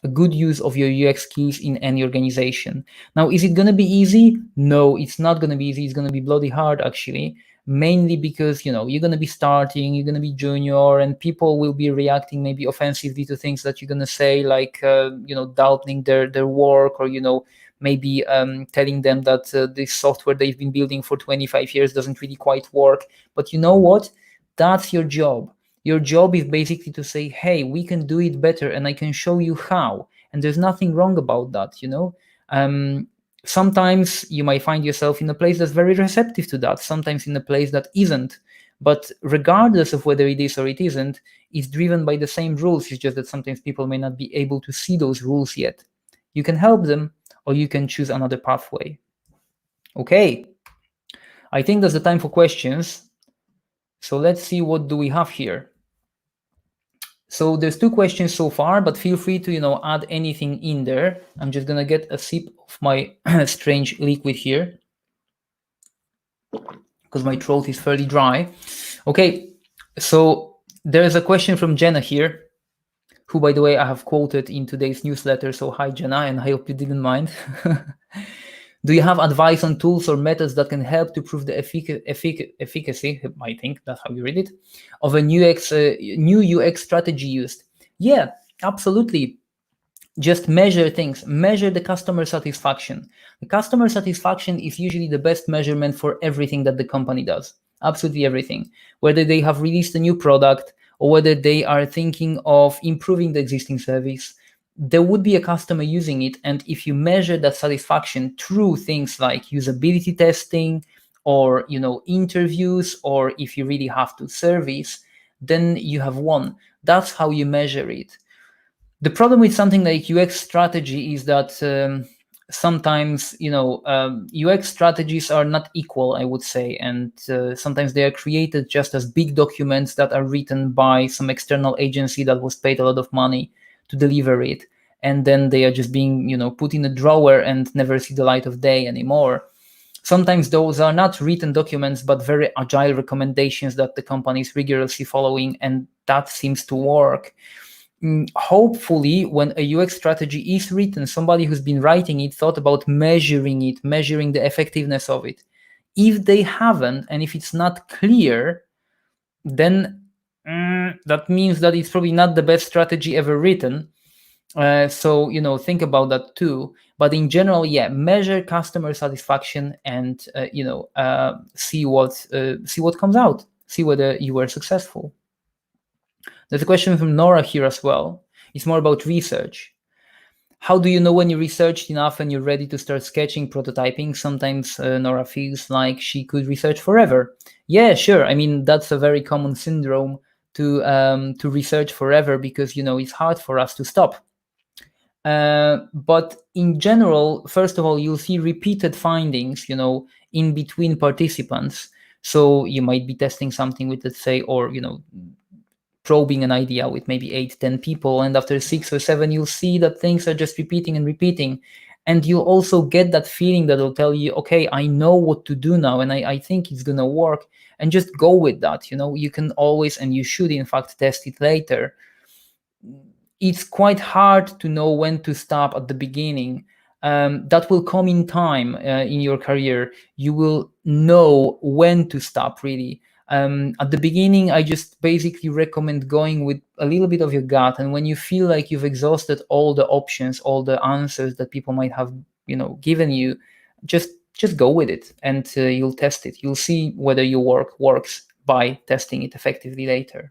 a good use of your UX skills in any organization. Now, is it going to be easy? No, it's not going to be easy. It's going to be bloody hard, actually, mainly because, you're going to be starting, you're going to be junior, and people will be reacting maybe offensively to things that you're going to say, like, doubting their work, or, maybe telling them that this software they've been building for 25 years doesn't really quite work. But you know what? That's your job. Your job is basically to say, hey, we can do it better and I can show you how. And there's nothing wrong about that, Sometimes you might find yourself in a place that's very receptive to that, sometimes in a place that isn't. But regardless of whether it is or it isn't, it's driven by the same rules. It's just that sometimes people may not be able to see those rules yet. You can help them, or you can choose another pathway. Okay, I think that's the time for questions. So let's see, what do we have here? So there's 2 questions so far, but feel free to, add anything in there. I'm just gonna get a sip of my strange liquid here because my throat is fairly dry. Okay, so there's a question from Jenna here, who, by the way, I have quoted in today's newsletter. So hi, Jenna, and I hope you didn't mind. Do you have advice on tools or methods that can help to prove the efficacy, I think that's how you read it, of a new UX strategy used? Yeah, absolutely. Just measure things. Measure the customer satisfaction. The customer satisfaction is usually the best measurement for everything that the company does. Absolutely everything. Whether they have released a new product or whether they are thinking of improving the existing service, there would be a customer using it. And if you measure that satisfaction through things like usability testing or interviews, or if you really have to service, then you have won. That's how you measure it. The problem with something like UX strategy is that sometimes UX strategies are not equal, I would say, and sometimes they are created just as big documents that are written by some external agency that was paid a lot of money to deliver it, and then they are just being put in a drawer and never see the light of day anymore. Sometimes those are not written documents, but very agile recommendations that the company is rigorously following, and that seems to work. Hopefully, when a UX strategy is written, somebody who's been writing it thought about measuring the effectiveness of it. If they haven't, and if it's not clear, then that means that it's probably not the best strategy ever written. So think about that too. But in general, yeah, measure customer satisfaction and see what comes out, see whether you were successful. There's a question from Nora here as well. It's more about research. How do you know when you researched enough and you're ready to start sketching, prototyping? Sometimes Nora feels like she could research forever. Yeah, sure. I mean, that's a very common syndrome to research forever, because it's hard for us to stop. But in general, first of all, you'll see repeated findings, in between participants. So you might be testing something with, let's say, or probing an idea with maybe 8, 10 people, and after 6 or 7 you'll see that things are just repeating and repeating, and you'll also get that feeling that will tell you, okay, I know what to do now, and I think it's gonna work, and just go with that. You can always, and you should in fact, test it later. It's quite hard to know when to stop at the beginning. That will come in time in your career. You will know when to stop, really. At the beginning, I just basically recommend going with a little bit of your gut. And when you feel like you've exhausted all the options, all the answers that people might have, given you, just go with it, and you'll test it. You'll see whether your work works by testing it effectively later.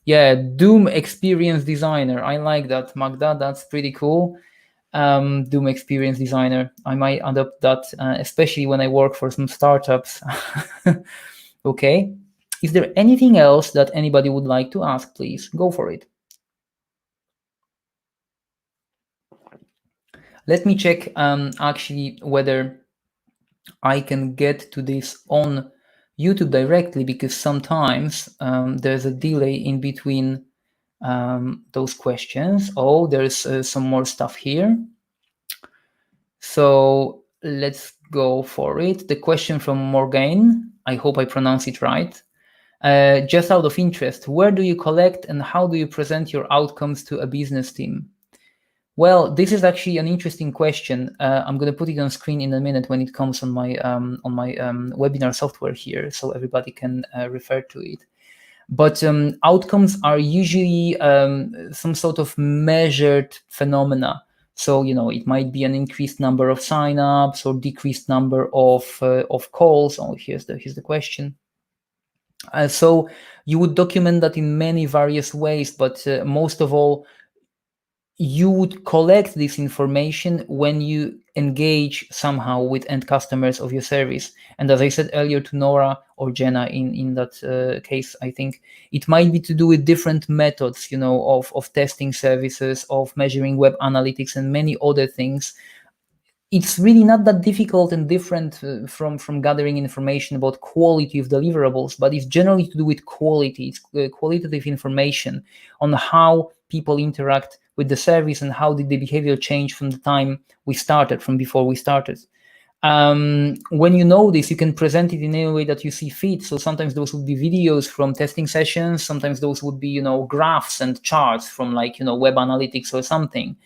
Yeah, Doom experience designer. I like that, Magda. That's pretty cool. Doom experience designer. I might adopt that, especially when I work for some startups. Okay. Is there anything else that anybody would like to ask? Please go for it. Let me check actually whether I can get to this on YouTube directly, because sometimes there's a delay in between those questions. Oh, there's some more stuff here. So let's go for it. The question from Morgan, I hope I pronounce it right. Just out of interest, where do you collect and how do you present your outcomes to a business team? Well, this is actually an interesting question. I'm going to put it on screen in a minute when it comes on my webinar software here, so everybody can refer to it. But outcomes are usually some sort of measured phenomena. So it might be an increased number of signups or decreased number of calls. Oh, here's the question. So you would document that in many various ways, but most of all, you would collect this information when you engage somehow with end customers of your service. And as I said earlier to Nora or Jenna in that case, I think it might be to do with different methods, of testing services, of measuring web analytics, and many other things. It's really not that difficult and different from gathering information about quality of deliverables, but it's generally to do with quality. It's qualitative information on how people interact with the service and how did the behavior change from the time we started, from before we started. When you know this, you can present it in any way that you see fit. So sometimes those would be videos from testing sessions. Sometimes those would be, graphs and charts from web analytics or something.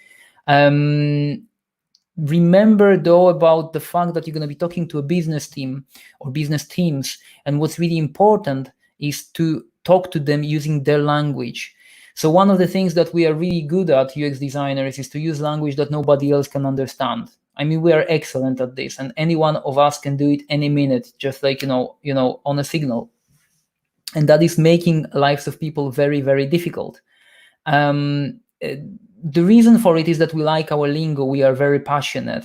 Remember though about the fact that you're going to be talking to a business team or business teams, and what's really important is to talk to them using their language. So one of the things that we are really good at, UX designers, is to use language that nobody else can understand. I mean, we are excellent at this, and any one of us can do it any minute, just like on a signal, and that is making lives of people very, very difficult. The reason for it is that we like our lingo, we are very passionate,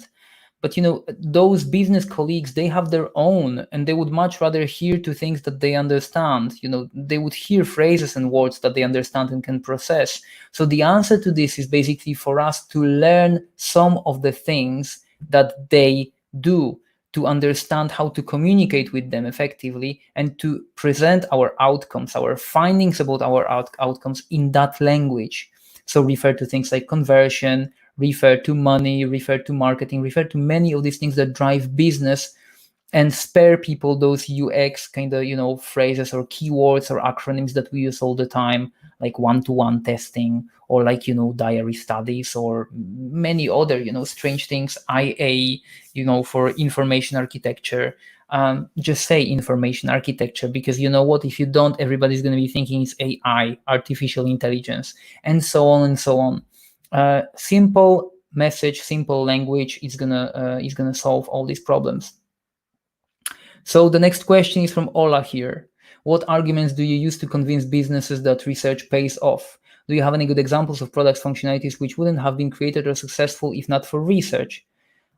but those business colleagues, they have their own, and they would much rather hear to things that they understand. They would hear phrases and words that they understand and can process. So the answer to this is basically for us to learn some of the things that they do, to understand how to communicate with them effectively, and to present our outcomes, our findings about our outcomes in that language. So refer to things like conversion, refer to money, refer to marketing, refer to many of these things that drive business, and spare people those UX kind of phrases or keywords or acronyms that we use all the time, like one-to-one testing, or like, diary studies, or many other, strange things, IA, for information architecture. Just say information architecture, because you know what, if you don't, everybody's going to be thinking it's AI, artificial intelligence, and so on and so on. Simple message, simple language is gonna solve all these problems. So the next question is from Ola here. What arguments do you use to convince businesses that research pays off? Do you have any good examples of products functionalities which wouldn't have been created or successful if not for research?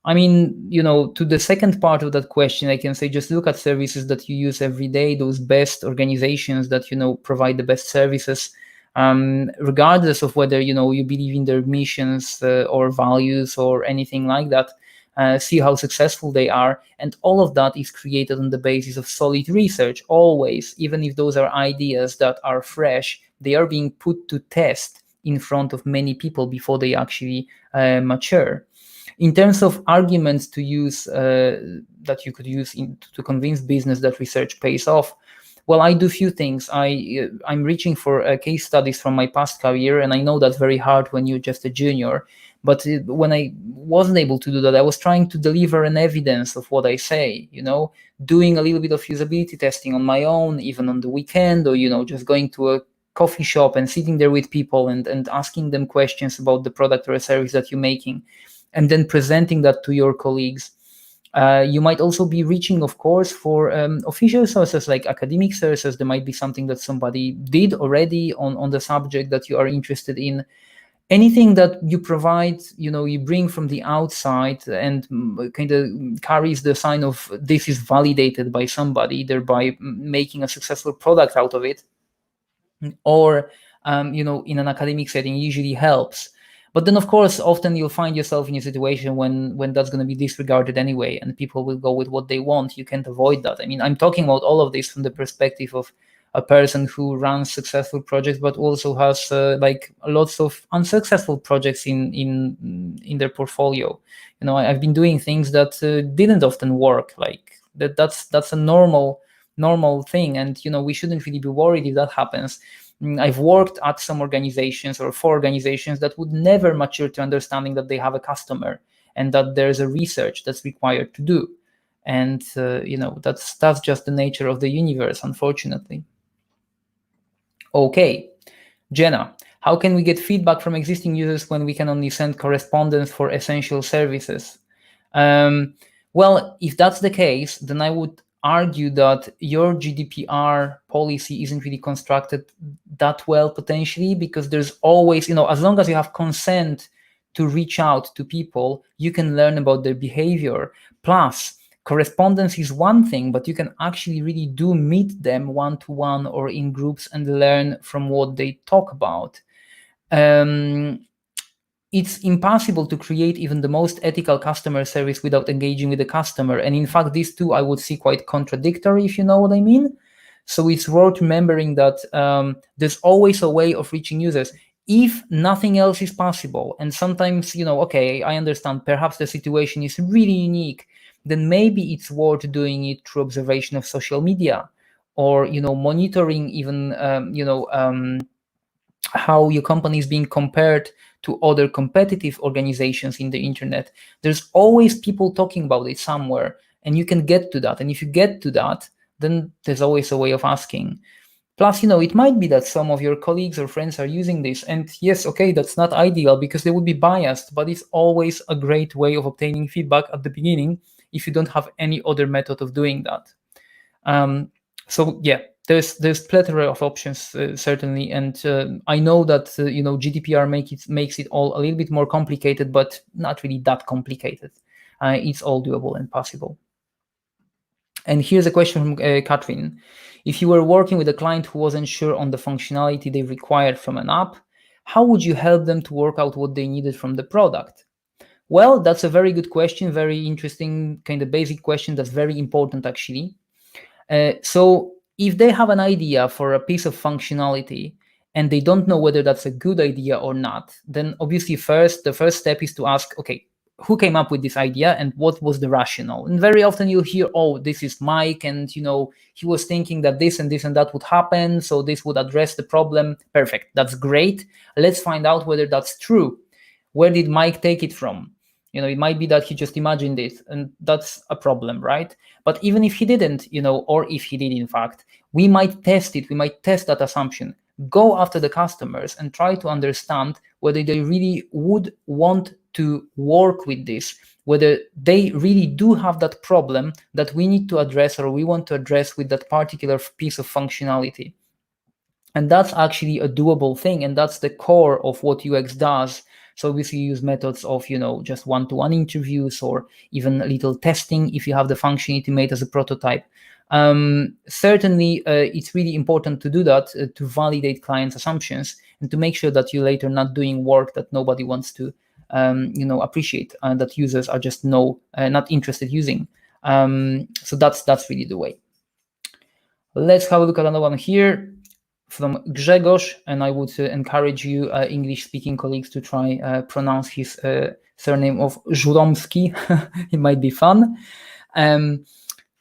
I mean, to the second part of that question, I can say just look at services that you use every day, those best organizations that, provide the best services, regardless of whether, you believe in their missions or values or anything like that. See how successful they are. And all of that is created on the basis of solid research, always, even if those are ideas that are fresh, they are being put to test in front of many people before they actually mature. In terms of arguments to use that you could use to convince business that research pays off, well, I do few things. I'm reaching for case studies from my past career, and I know that's very hard when you're just a junior. But when I wasn't able to do that, I was trying to deliver an evidence of what I say. Doing a little bit of usability testing on my own, even on the weekend, or just going to a coffee shop and sitting there with people and asking them questions about the product or a service that you're making, and then presenting that to your colleagues. You might also be reaching, of course, for official sources like academic sources. There might be something that somebody did already on the subject that you are interested in. Anything that you provide, you bring from the outside and kind of carries the sign of this is validated by somebody, thereby making a successful product out of it, or in an academic setting, usually helps. But then, of course, often you'll find yourself in a situation when that's going to be disregarded anyway, and people will go with what they want. You can't avoid that. I mean, I'm talking about all of this from the perspective of a person who runs successful projects, but also has like lots of unsuccessful projects in their portfolio. I've been doing things that didn't often work. Like that's a normal thing, and we shouldn't really be worried if that happens. I've worked at some organizations or for organizations that would never mature to understanding that they have a customer and that there's a research that's required to do. And that's just the nature of the universe, unfortunately. Okay, Jenna, how can we get feedback from existing users when we can only send correspondence for essential services? Well, if that's the case, then I would argue that your GDPR policy isn't really constructed that well, potentially, because there's always, as long as you have consent to reach out to people, you can learn about their behavior. Plus, correspondence is one thing, but you can actually really do meet them one-to-one or in groups and learn from what they talk about. It's impossible to create even the most ethical customer service without engaging with the customer. And in fact, these two I would see quite contradictory, if you know what I mean. So it's worth remembering that there's always a way of reaching users if nothing else is possible. And sometimes, okay, I understand perhaps the situation is really unique, then maybe it's worth doing it through observation of social media, or, monitoring even, how your company is being compared to other competitive organizations in the internet. There's always people talking about it somewhere, and you can get to that. And if you get to that, then there's always a way of asking. Plus, it might be that some of your colleagues or friends are using this. And yes, okay, that's not ideal because they would be biased, but it's always a great way of obtaining feedback at the beginning if you don't have any other method of doing that. So yeah, there's plethora of options, certainly, and I know that GDPR makes it all a little bit more complicated, but not really that complicated. It's all doable and possible. And here's a question from Katrin. If you were working with a client who wasn't sure on the functionality they required from an app, how would you help them to work out what they needed from the product? Well, that's a very good question, very interesting, kind of basic question that's very important, actually. So if they have an idea for a piece of functionality and they don't know whether that's a good idea or not, then obviously the first step is to ask, okay, who came up with this idea and what was the rationale. And very often you'll hear, oh, this is Mike, and he was thinking that this and this and that would happen, so this would address the problem. Perfect, that's great. Let's find out whether that's true. Where did Mike take it from? It might be that he just imagined it, and that's a problem, right? But even if he didn't, or if he did, in fact, we might test it. We might test that assumption, go after the customers and try to understand whether they really would want to work with this, whether they really do have that problem that we need to address or we want to address with that particular piece of functionality. And that's actually a doable thing, and that's the core of what UX does. So obviously you use methods of, just one-to-one interviews, or even a little testing if you have the functionality made as a prototype. Certainly, it's really important to do that, to validate clients' assumptions and to make sure that you're later not doing work that nobody wants to, appreciate, and that users are just not interested using. So that's really the way. Let's have a look at another one here from Grzegorz, and I would encourage you, English-speaking colleagues, to try pronounce his surname of Żuromski. It might be fun.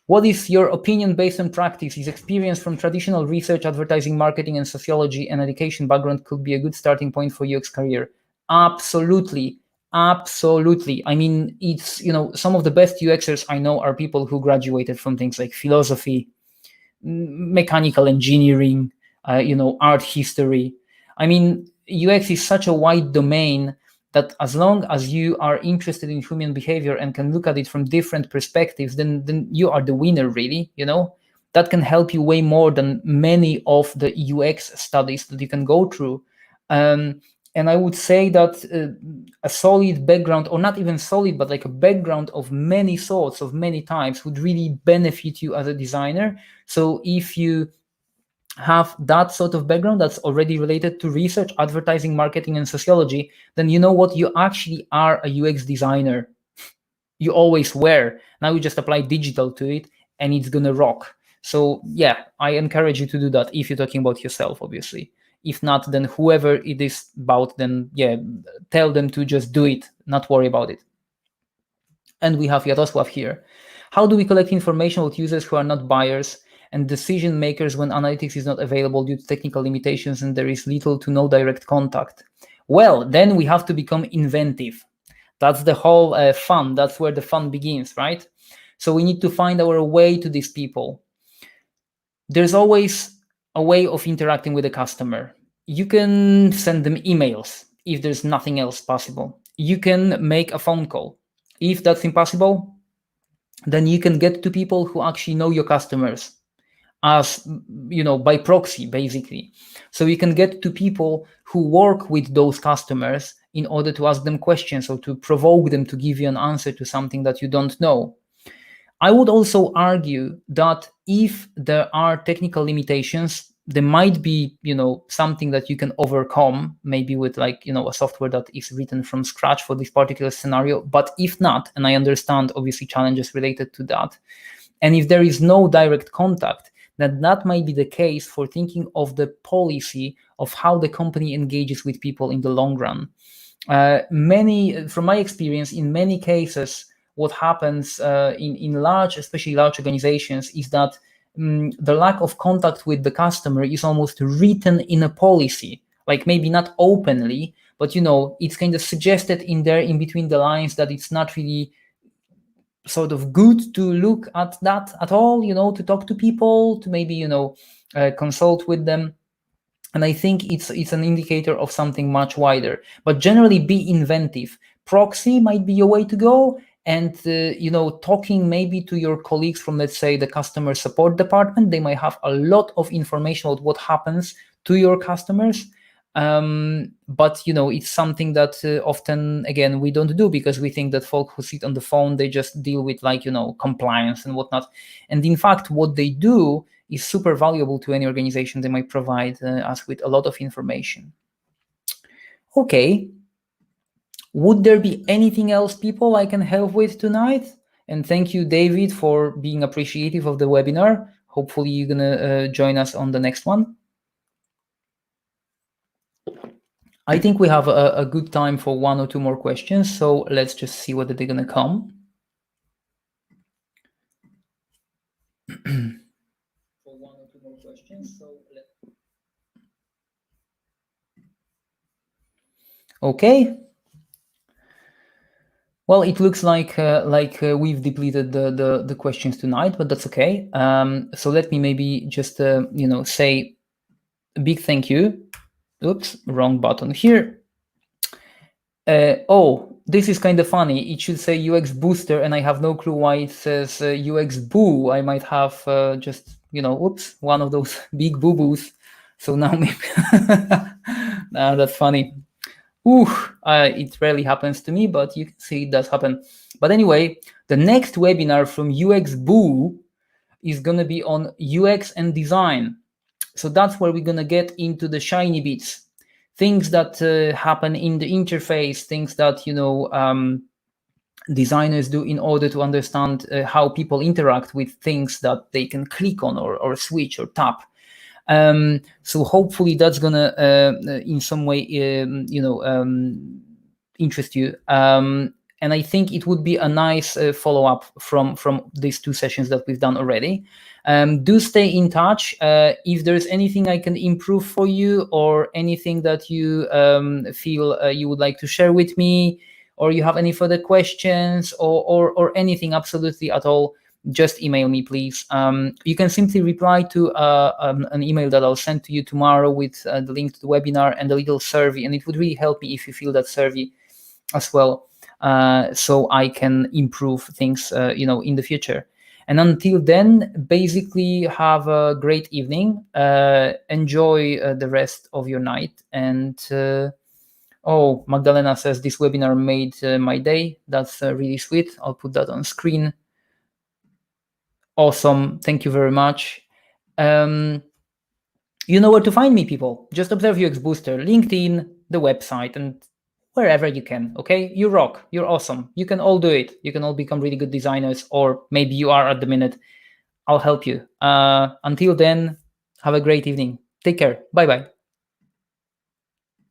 What is your opinion based on practice? His experience from traditional research, advertising, marketing, and sociology and education background could be a good starting point for UX career. Absolutely. I mean, it's, some of the best UXers I know are people who graduated from things like philosophy, mechanical engineering, art history. I mean, UX is such a wide domain that as long as you are interested in human behavior and can look at it from different perspectives, then you are the winner, really. That can help you way more than many of the UX studies that you can go through. And I would say that a solid background, or not even solid, but like a background of many sorts, of many types, would really benefit you as a designer. So if you have that sort of background that's already related to research, advertising, marketing, and sociology, then you know what? You actually are a UX designer. You always were. Now you just apply digital to it, and it's gonna rock. So yeah, I encourage you to do that if you're talking about yourself, obviously. If not, then whoever it is about, then yeah, tell them to just do it, not worry about it. And we have Yaroslav here. How do we collect information with users who are not buyers and decision makers when analytics is not available due to technical limitations and there is little to no direct contact? Well, then we have to become inventive. That's the whole fun. That's where the fun begins, right? So we need to find our way to these people. There's always a way of interacting with the customer. You can send them emails if there's nothing else possible. You can make a phone call. If that's impossible, then you can get to people who actually know your customers, as by proxy, basically. So you can get to people who work with those customers in order to ask them questions or to provoke them to give you an answer to something that you don't know. I would also argue that if there are technical limitations, there might be, something that you can overcome, maybe with a software that is written from scratch for this particular scenario. But if not, and I understand obviously challenges related to that, and if there is no direct contact, then that might be the case for thinking of the policy of how the company engages with people in the long run. From my experience, in many cases, what happens in large, especially large organizations, is that the lack of contact with the customer is almost written in a policy, like maybe not openly, but it's kind of suggested in there in between the lines that it's not really sort of good to look at that at all, to talk to people, to maybe consult with them. And I think it's an indicator of something much wider. But generally, be inventive. Proxy might be a way to go, and talking maybe to your colleagues from, let's say, the customer support department. They might have a lot of information about what happens to your customers. But it's something that often, again, we don't do, because we think that folk who sit on the phone, they just deal with compliance and whatnot. And in fact, what they do is super valuable to any organization. They might provide us with a lot of information. Okay. Would there be anything else, people, I can help with tonight? And thank you, David, for being appreciative of the webinar. Hopefully you're gonna join us on the next one. I think we have a good time for one or two more questions. So let's just see whether they're going to come. For one or two more questions. Okay. Well, it looks like we've depleted the questions tonight, but that's okay. So let me maybe just say a big thank you. Oops, wrong button here. Oh, this is kind of funny. It should say UX Booster, and I have no clue why it says UX Boo. I might have just oops, one of those big boo boos. So now maybe that's funny. Ooh, it rarely happens to me, but you can see it does happen. But anyway, the next webinar from UX Boo is going to be on UX and design. So that's where we're going to get into the shiny bits, things that happen in the interface, things that, designers do in order to understand how people interact with things that they can click on or switch or tap. So hopefully that's gonna in some way interest you, and I think it would be a nice follow-up from these two sessions that we've done already. Do stay in touch. If there's anything I can improve for you, or anything that you feel you would like to share with me, or you have any further questions, or anything absolutely at all, just email me, please. You can simply reply to an email that I'll send to you tomorrow with the link to the webinar and a little survey, and it would really help me if you fill that survey as well, so I can improve things in the future. And until then, basically have a great evening, enjoy the rest of your night, and oh, Magdalena says this webinar made my day. That's really sweet. I'll put that on screen. Awesome. Thank you very much. You know where to find me, people. Just observe UX Booster, LinkedIn, the website, and wherever you can. Okay, you rock. You're awesome. You can all do it. You can all become really good designers, or maybe you are at the minute. I'll help you. Until then, have a great evening. Take care. Bye bye.